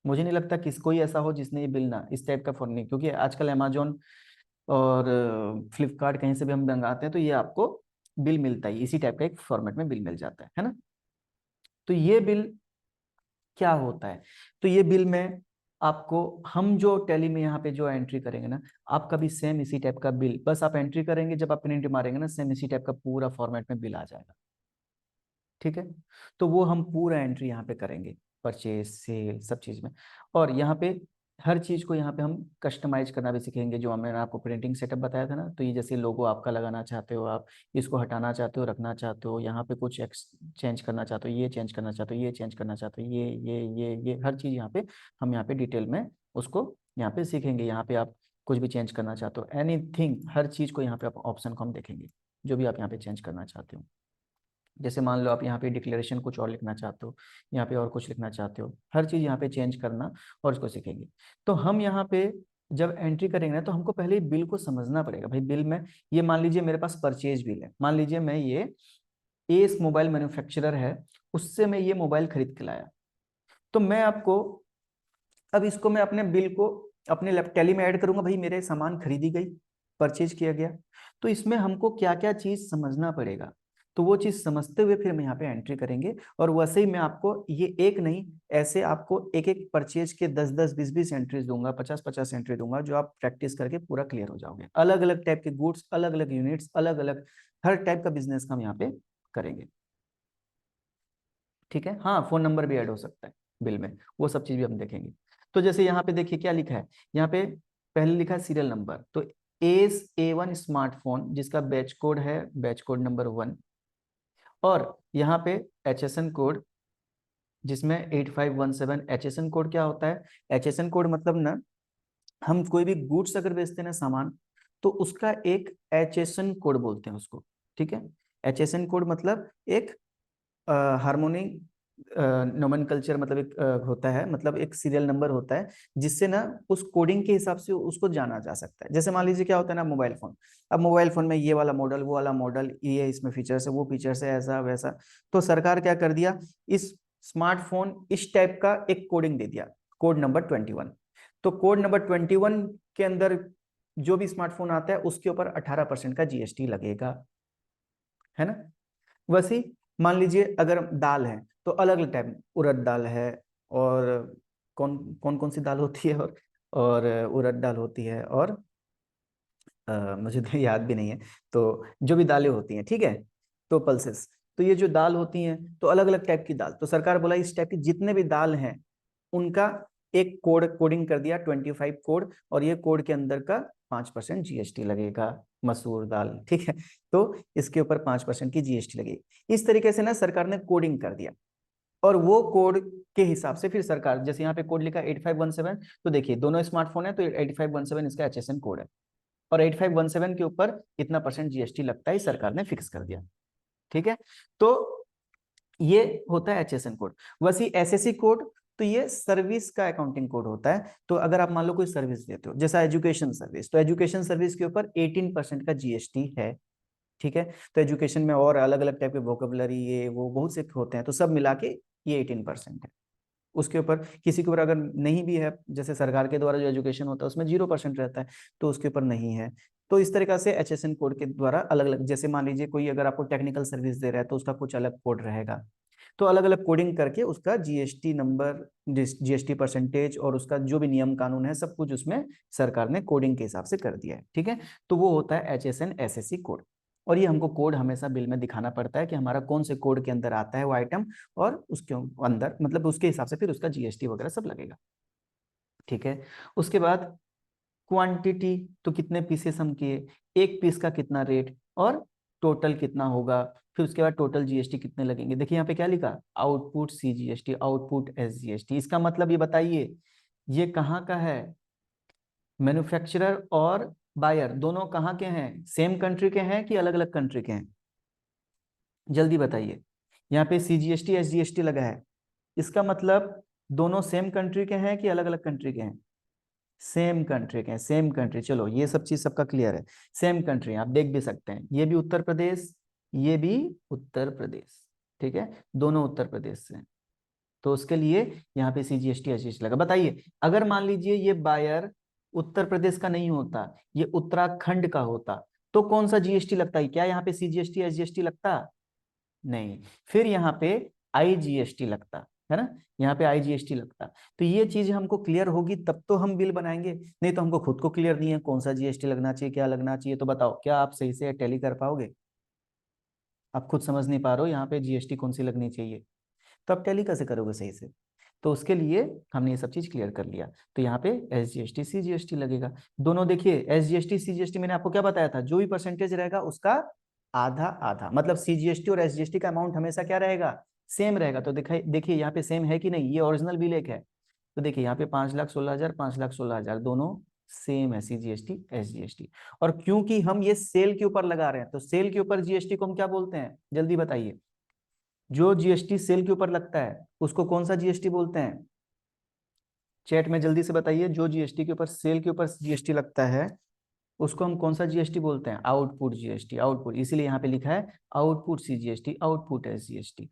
मुझे नहीं लगता किस कोई ऐसा हो जिसने ये बिल ना इस टाइप का फॉर्म नहीं, क्योंकि आजकल अमेजोन और फ्लिपकार्ट कहीं से भी हम मंगाते हैं तो ये आपको बिल मिलता है, इसी टाइप का एक फॉर्मेट में बिल मिल जाता है ना। तो ये बिल क्या होता है, तो ये बिल में आपको, हम जो टैली में यहाँ पे जो एंट्री करेंगे ना, आपका भी सेम इसी टाइप का बिल, बस आप एंट्री करेंगे, जब आप प्रिंट मारेंगे ना सेम इसी टाइप का पूरा फॉर्मेट में बिल आ जाएगा। ठीक है, तो वो हम पूरा एंट्री यहाँ पे करेंगे, परचेज सेल सब चीज में। और यहाँ पे हर चीज को यहाँ पे हम कस्टमाइज करना भी सीखेंगे, जो हमने आपको प्रिंटिंग सेटअप बताया था ना। तो ये जैसे लोगो आपका लगाना चाहते हो, आप इसको हटाना चाहते हो, रखना चाहते हो, यहाँ पे कुछ चेंज करना चाहते हो, ये चेंज करना चाहते हो, ये चेंज करना चाहते हो, ये हर चीज यहाँ पे हम यहाँ पे डिटेल में उसको यहाँ पे सीखेंगे। यहाँ पे आप कुछ भी चेंज करना चाहते हो, एनीथिंग, हर चीज को यहाँ पे आप ऑप्शन को हम देखेंगे, जो भी आप यहाँ पे चेंज करना चाहते हो। जैसे मान लो आप यहाँ पे डिक्लेरेशन कुछ और लिखना चाहते हो, यहाँ पे और कुछ लिखना चाहते हो, हर चीज यहाँ पे चेंज करना और इसको सीखेंगे। तो हम यहाँ पे जब एंट्री करेंगे ना, तो हमको पहले ही बिल को समझना पड़ेगा। भाई बिल में ये मान लीजिए मेरे पास परचेज बिल है, मान लीजिए मैं ये इस मोबाइल मैन्युफैक्चरर है, उससे मैं ये मोबाइल खरीद के लाया। तो मैं आपको अब इसको मैं अपने बिल को अपने टैली में ऐड करूंगा, भाई मेरे सामान खरीदी गई, परचेज किया गया। तो इसमें हमको क्या क्या चीज समझना पड़ेगा, तो वो चीज समझते हुए फिर हम यहाँ पे एंट्री करेंगे। और वैसे ही मैं आपको ये एक नहीं, ऐसे आपको एक एक परचेज के 10-10, 20-20 एंट्रीज दूंगा, 50-50 एंट्री दूंगा, जो आप प्रैक्टिस करके पूरा क्लियर हो जाओगे। अलग अलग टाइप के गुड्स, अलग अलग यूनिट्स, अलग अलग हर टाइप का बिजनेस का हम यहाँ पे करेंगे। ठीक है, हाँ फोन नंबर भी ऐड हो सकता है बिल में, वो सब चीज भी हम देखेंगे। तो जैसे यहाँ पे देखिए क्या लिखा है, यहाँ पे पहले लिखा है सीरियल नंबर, तो एस A1 स्मार्टफोन जिसका बैच कोड है बैच कोड नंबर 1, और यहाँ पे HSN कोड जिसमें 8517। HSN कोड क्या होता है, HSN कोड मतलब ना, हम कोई भी गुड्स अगर बेचते हैं ना सामान, तो उसका एक HSN कोड बोलते हैं उसको। ठीक है, HSN कोड मतलब एक हार्मोनिक नोमेनकल्चर, मतलब एक होता है, मतलब एक सीरियल नंबर होता है, जिससे ना उस कोडिंग के हिसाब से उसको जाना जा सकता है। जैसे मान लीजिए क्या होता है ना, मोबाइल फोन, अब मोबाइल फोन में ये वाला मॉडल, वो वाला मॉडल, ये इसमें फीचर्स है, वो फीचर्स है, ऐसा वैसा। तो सरकार क्या कर दिया, इस स्मार्टफोन इस टाइप का एक कोडिंग दे दिया, कोड नंबर 21। तो कोड नंबर 21 के अंदर जो भी स्मार्टफोन आता है उसके ऊपर 18% का GST लगेगा, है ना। वैसे ही मान लीजिए अगर दाल है, तो अलग अलग टाइप, उड़द दाल है, और कौन कौन कौन सी दाल होती है, और उड़द दाल होती है, और मुझे तो याद भी नहीं है। तो जो भी दालें होती हैं, ठीक है, तो पल्सेस, तो ये जो दाल होती हैं, तो अलग अलग टाइप की दाल, तो सरकार बोला इस टाइप की जितने भी दाल हैं उनका एक कोडिंग कर दिया, 25 कोड, और ये कोड के अंदर का 5% GST लगेगा। मसूर दाल, ठीक है, तो इसके ऊपर 5% की GST लगेगी। इस तरीके से ना सरकार ने कोडिंग कर दिया, और वो कोड के हिसाब से फिर सरकार, जैसे यहाँ पे कोड लिखा 8517, तो देखिए दोनों स्मार्टफोन है, तो 8517 इसका HSN कोड है, और 8517 के ऊपर इतना परसेंट GST लगता है, सरकार ने फिक्स कर दिया। ठीक है, तो ये होता है HSN कोड। वैसे SSC कोड, तो ये सर्विस का अकाउंटिंग कोड होता है। तो अगर आप मान लो कोई सर्विस देते हो, जैसा एजुकेशन सर्विस, तो एजुकेशन सर्विस के ऊपर 18% का GST है। ठीक है, तो एजुकेशन में और अलग अलग टाइप के वोकेबलरी, ये वो बहुत से होते हैं, तो सब मिला के ये 18% है। उसके ऊपर किसी के ऊपर अगर नहीं भी है, जैसे सरकार के द्वारा जो एजुकेशन होता है उसमें 0% रहता है, तो उसके ऊपर नहीं है। तो इस तरीका से HSN कोड के द्वारा अलग अलग, जैसे मान लीजिए कोई अगर आपको टेक्निकल सर्विस दे रहा है, तो उसका कुछ अलग कोड रहेगा। तो अलग अलग कोडिंग करके उसका GST नंबर, GST परसेंटेज, और उसका जो भी नियम कानून है, सब कुछ उसमें सरकार ने कोडिंग के हिसाब से कर दिया है। ठीक है, तो वो होता है HSN SSC कोड। और ये हमको कोड हमेशा बिल में दिखाना पड़ता है कि हमारा कौन से कोड के अंदर आता है वो आइटम, और उसके अंदर मतलब उसके हिसाब से फिर उसका GST वगैरह सब लगेगा। ठीक है, उसके बाद क्वांटिटी, तो कितने पीसेस हम किए, एक पीस का कितना रेट, और टोटल कितना होगा, फिर उसके बाद टोटल GST कितने लगेंगे। देखिए यहाँ पे क्या लिखा, आउटपुट CGST, आउटपुट SGST। इसका मतलब ये बताइए, ये कहाँ का है, मैन्युफैक्चरर और बायर दोनों कहाँ के हैं, सेम कंट्री के हैं कि अलग अलग कंट्री के हैं, जल्दी बताइए। यहाँ पे CGST SGST लगा है, इसका मतलब दोनों सेम कंट्री के हैं कि अलग अलग कंट्री के हैं, सेम कंट्री के हैं, सेम कंट्री। चलो ये सब चीज सबका क्लियर है, सेम कंट्री आप देख भी सकते हैं, ये भी उत्तर प्रदेश, ये भी उत्तर प्रदेश। ठीक है, दोनों उत्तर प्रदेश से हैं। तो उसके लिए यहाँ पे CGST SGST लगा। बताइए अगर मान लीजिए ये बायर उत्तर प्रदेश का नहीं होता, ये उत्तराखंड का होता, तो कौन सा GST लगता है, क्या यहाँ पे CGST SGST लगता, नहीं, फिर यहाँ पे IGST लगता है ना, यहाँ पे IGST लगता। तो ये चीज हमको क्लियर होगी तब तो हम बिल बनाएंगे, नहीं तो हमको खुद को क्लियर नहीं है कौन सा GST लगना चाहिए, क्या लगना चाहिए। तो बताओ क्या आप सही से टैली कर पाओगे, आप खुद समझ नहीं पा रहे हो यहाँ पे GST कौन सी लगनी चाहिए, तो आप टैली कैसे करोगे सही से। तो उसके लिए हमने ये सब चीज क्लियर कर लिया। तो यहाँ पे SGST CGST लगेगा। दोनों देखिए, SGST CGST मैंने आपको क्या बताया था, जो भी परसेंटेज रहेगा उसका आधा आधा, मतलब CGST और SGST का अमाउंट हमेशा क्या रहेगा, सेम रहेगा। तो देखिए देखिए यहाँ पे सेम है कि नहीं, ये ओरिजिनल बिल एक है। तो देखिए यहाँ पे 5,16,000 5,16,000 दोनों सेम है, CGST SGST। और क्योंकि हम ये सेल के ऊपर लगा रहे हैं, तो सेल के ऊपर GST को हम क्या बोलते हैं, जल्दी बताइए। जो GST सेल के ऊपर लगता है उसको कौन सा GST बोलते हैं, चैट में जल्दी से बताइए। जो GST के ऊपर, सेल के ऊपर GST लगता है उसको हम कौन सा GST बोलते हैं, आउटपुट GST, आउटपुट। इसीलिए यहाँ पे लिखा है आउटपुट CGST, आउटपुट SGST।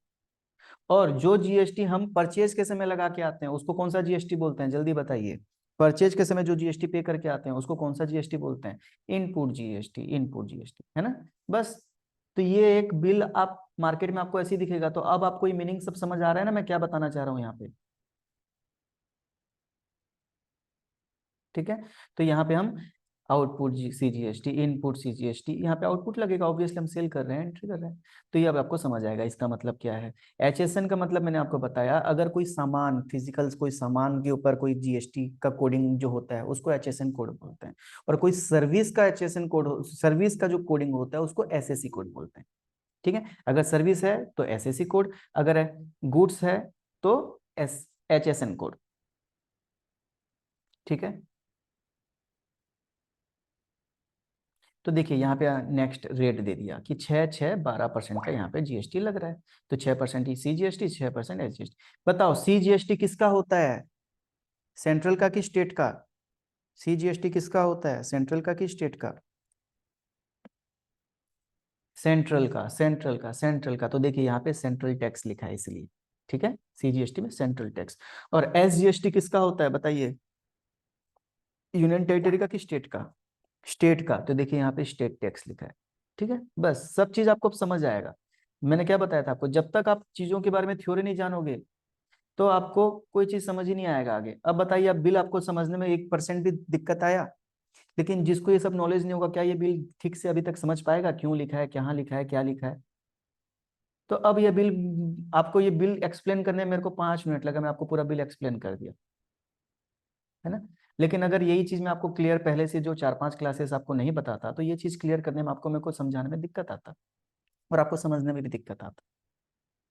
और जो GST हम परचेज के समय लगा के आते हैं उसको कौन सा GST बोलते हैं, जल्दी बताइए। परचेज के समय जो GST पे करके आते हैं उसको कौन सा GST बोलते हैं, इनपुट GST, इनपुट GST, है ना। बस। तो ये एक बिल आप मार्केट में आपको ऐसे ही दिखेगा। तो अब आपको ये मीनिंग सब समझ आ रहा है ना, मैं क्या बताना चाह रहा हूँ यहाँ पे। ठीक है। तो यहाँ पे हम आउटपुट CGST, इनपुट CGST, यहाँ पे आउटपुट लगेगा, ऑब्वियसली हम सेल कर रहे हैं, एंट्री कर रहे हैं। तो ये अब आपको समझ आएगा इसका मतलब क्या है। HSN का मतलब मैंने आपको बताया, अगर कोई सामान, फिजिकल कोई सामान के ऊपर कोई GST का कोडिंग जो होता है उसको HSN कोड बोलते हैं। और कोई सर्विस का HSN कोड, सर्विस का जो कोडिंग होता है उसको SSC कोड बोलते हैं। ठीक है। अगर सर्विस है तो SSC कोड, अगर गुड्स है तो HSN कोड। ठीक है। तो देखिए यहाँ पे नेक्स्ट रेट दे दिया कि 6-6-12% का यहाँ पे GST लग रहा है। तो 6% CGST, 6% SGST। बताओ CGST किसका होता है, सेंट्रल का कि स्टेट का। CGST किसका होता है, सेंट्रल का कि स्टेट का। सेंट्रल का, सेंट्रल का, सेंट्रल का। तो देखिए यहाँ पे सेंट्रल टैक्स लिखा है इसलिए। ठीक है। CGST में सेंट्रल टैक्स। और SGST किसका होता है बताइए, यूनियन टेरिटरी का कि स्टेट का, स्टेट का। तो देखिए यहाँ पे स्टेट टैक्स लिखा है। ठीक है। बस सब चीज आपको अब समझ आएगा। मैंने क्या बताया था आपको, जब तक आप चीजों के बारे में थ्योरी नहीं जानोगे तो आपको कोई चीज समझ ही नहीं आएगा आगे। अब बताइए, अब बिल आपको समझने में 1% भी दिक्कत आया, लेकिन जिसको ये सब नॉलेज नहीं होगा, क्या ये बिल ठीक से अभी तक समझ पाएगा, क्यों लिखा है, कहाँ लिखा है, क्या लिखा है। तो अब ये बिल, आपको ये बिल एक्सप्लेन करने में मेरे को 5 मिनट लगा, मैं आपको पूरा बिल एक्सप्लेन कर दिया, है ना। लेकिन अगर यही चीज मैं आपको क्लियर पहले से जो 4-5 क्लासेस आपको नहीं बताता, तो ये चीज क्लियर करने में आपको, मेरे को समझाने में दिक्कत आता और आपको समझने में भी दिक्कत आता।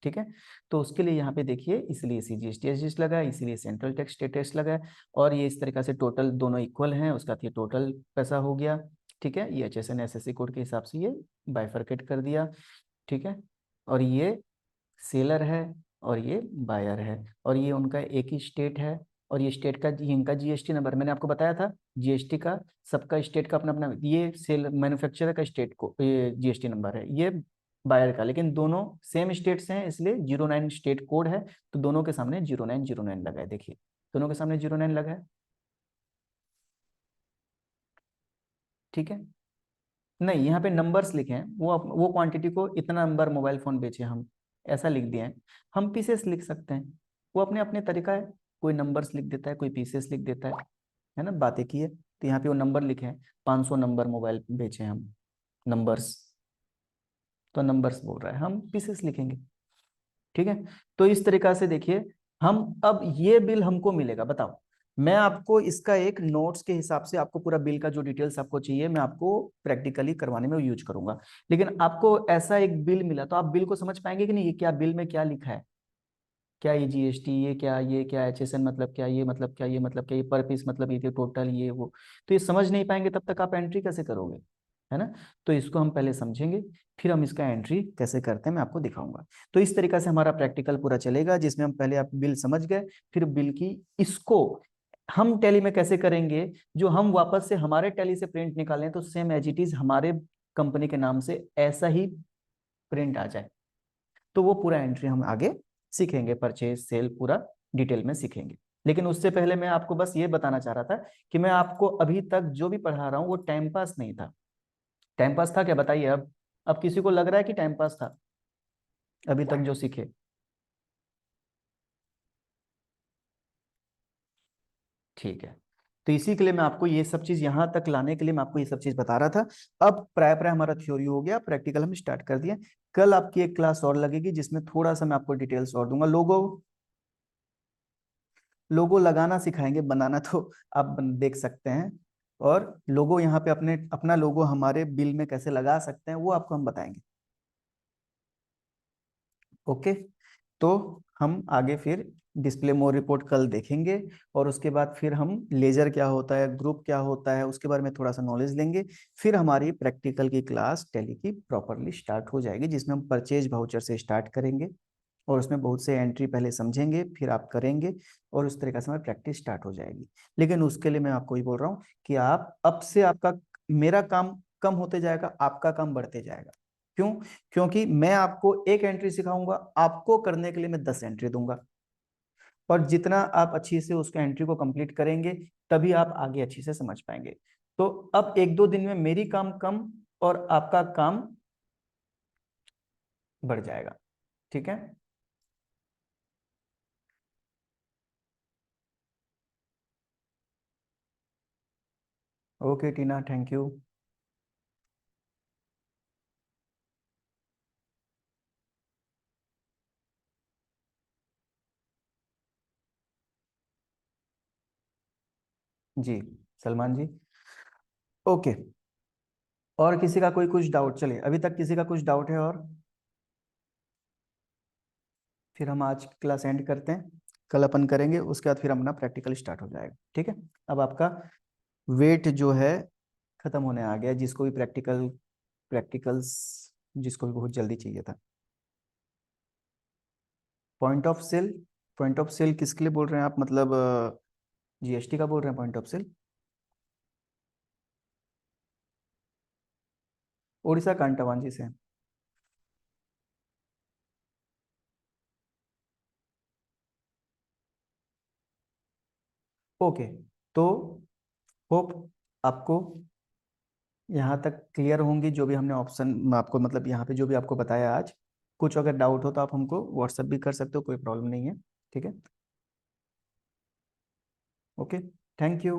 ठीक है। तो उसके लिए यहाँ पे देखिए, इसलिए CGST SGST लगा है, इसीलिए सेंट्रल टैक्स स्टेट टैक्स लगा है। और ये इस तरीका से टोटल दोनों इक्वल हैं, उसका ये टोटल पैसा हो गया। ठीक है। ये HSN SSC कोड के हिसाब से ये बाइफरकेट कर दिया। ठीक है। और ये सेलर है और ये बायर है, और ये उनका एक ही स्टेट है। और ये स्टेट का, इनका GST नंबर मैंने आपको बताया था, GST का सबका स्टेट का अपना अपना, ये सेल मैन्युफैक्चरर का स्टेट को ये GST नंबर है, ये बायर का। लेकिन दोनों सेम स्टेट से हैं इसलिए 09 स्टेट कोड है। तो दोनों के सामने 0909 लगा है, देखिए दोनों के सामने 09 लगा है। ठीक है। नहीं, यहाँ पे नंबर्स लिखे हैं, वो क्वांटिटी को इतना नंबर मोबाइल फोन बेचे हम, ऐसा लिख दिए हैं। हम पीसेस लिख सकते हैं, वो अपने अपने तरीका है। कोई नंबर्स लिख देता है, कोई पीसेस लिख देता है ना, बातें की है। तो यहाँ पे वो नंबर लिखे हैं, 500 नंबर मोबाइल बेचे हम, नंबर्स। तो नंबर्स बोल रहा है, हम पीसेस लिखेंगे। ठीक है। तो इस तरीका से देखिए, हम अब ये बिल हमको मिलेगा, बताओ। मैं आपको इसका एक नोट्स के हिसाब से आपको पूरा बिल का जो डिटेल्स आपको चाहिए मैं आपको प्रैक्टिकली करवाने में यूज करूंगा। लेकिन आपको ऐसा एक बिल मिला तो आप बिल को समझ पाएंगे कि नहीं, ये क्या बिल में क्या लिखा है, क्या ये GST, ये क्या HSN मतलब क्या, ये मतलब क्या, ये मतलब क्या, ये पर पीस मतलब ये टोटल ये वो। तो ये समझ नहीं पाएंगे तब तक आप एंट्री कैसे करोगे, है ना। तो इसको हम पहले समझेंगे, फिर हम इसका एंट्री कैसे करते हैं मैं आपको दिखाऊंगा। तो इस तरीका से हमारा प्रैक्टिकल पूरा चलेगा, जिसमें हम पहले आप बिल समझ गए, फिर बिल की इसको हम टैली में कैसे करेंगे, जो हम वापस से हमारे टैली से प्रिंट निकालें तो सेम एज इट इज हमारे कंपनी के नाम से ऐसा ही प्रिंट आ जाए। तो वो पूरा एंट्री हम आगे सीखेंगे, परचेज सेल पूरा डिटेल में सीखेंगे। लेकिन उससे पहले मैं आपको बस ये बताना चाह रहा था कि मैं आपको अभी तक जो भी पढ़ा रहा हूँ वो टाइम पास नहीं था। टाइम पास था क्या बताइए, अब किसी को लग रहा है कि टाइम पास था अभी तक जो सीखे। ठीक है। तो इसी के लिए मैं आपको ये सब चीज यहां तक लाने के लिए मैं आपको ये सब चीज बता रहा था। अब प्राय प्राय हमारा थ्योरी हो गया, प्रैक्टिकल हम स्टार्ट कर दिए। कल आपकी एक क्लास और लगेगी जिसमें थोड़ा सा मैं आपको डिटेल्स और दूंगा। लोगों, लोगो लगाना सिखाएंगे, बनाना तो आप देख सकते हैं। और लोगो यहाँ पे अपने अपना लोगो हमारे बिल में कैसे लगा सकते हैं वो आपको हम बताएंगे। ओके। तो हम आगे फिर डिस्प्ले मोड रिपोर्ट कल देखेंगे, और उसके बाद फिर हम लेजर क्या होता है, ग्रुप क्या होता है, उसके बारे में थोड़ा सा नॉलेज लेंगे। फिर हमारी प्रैक्टिकल की क्लास टैली की प्रॉपरली स्टार्ट हो जाएगी, जिसमें हम परचेज वाउचर से स्टार्ट करेंगे, और उसमें बहुत से एंट्री पहले समझेंगे, फिर आप करेंगे, और उस तरीके से हमारी प्रैक्टिस स्टार्ट हो जाएगी। लेकिन उसके लिए मैं आपको ये बोल रहा हूँ कि आप अब से आपका, मेरा काम कम होते जाएगा, आपका काम बढ़ते जाएगा। क्यों? क्योंकि मैं आपको एक एंट्री सिखाऊंगा, आपको करने के लिए मैं 10 एंट्री दूंगा, और जितना आप अच्छी से उसका एंट्री को कंप्लीट करेंगे, तभी आप आगे अच्छी से समझ पाएंगे। तो अब 1-2 दिन में मेरी काम कम और आपका काम बढ़ जाएगा। ठीक है। Okay Tina, thank you. जी, सलमान जी। ओके। और किसी का कोई कुछ डाउट? चलिए, अभी तक किसी का कुछ डाउट है? और फिर हम आज क्लास एंड करते हैं, कल अपन करेंगे, उसके बाद फिर अपना प्रैक्टिकल स्टार्ट हो जाएगा। ठीक है। अब आपका वेट जो है खत्म होने आ गया, जिसको भी प्रैक्टिकल्स जिसको भी बहुत जल्दी चाहिए था। Point of sale? Point of sale किसके लिए बोल रहे हैं आप, मतलब जीएसटी का बोल रहे हैं पॉइंट ऑफ सेल? उड़ीसा कांटावांजी से। ओके। तो होप आपको यहाँ तक क्लियर होंगी जो भी हमने ऑप्शन आपको, मतलब यहाँ पे जो भी आपको बताया आज। कुछ अगर डाउट हो तो आप हमको व्हाट्सएप भी कर सकते हो, कोई प्रॉब्लम नहीं है। ठीक है। ओके। Thank you.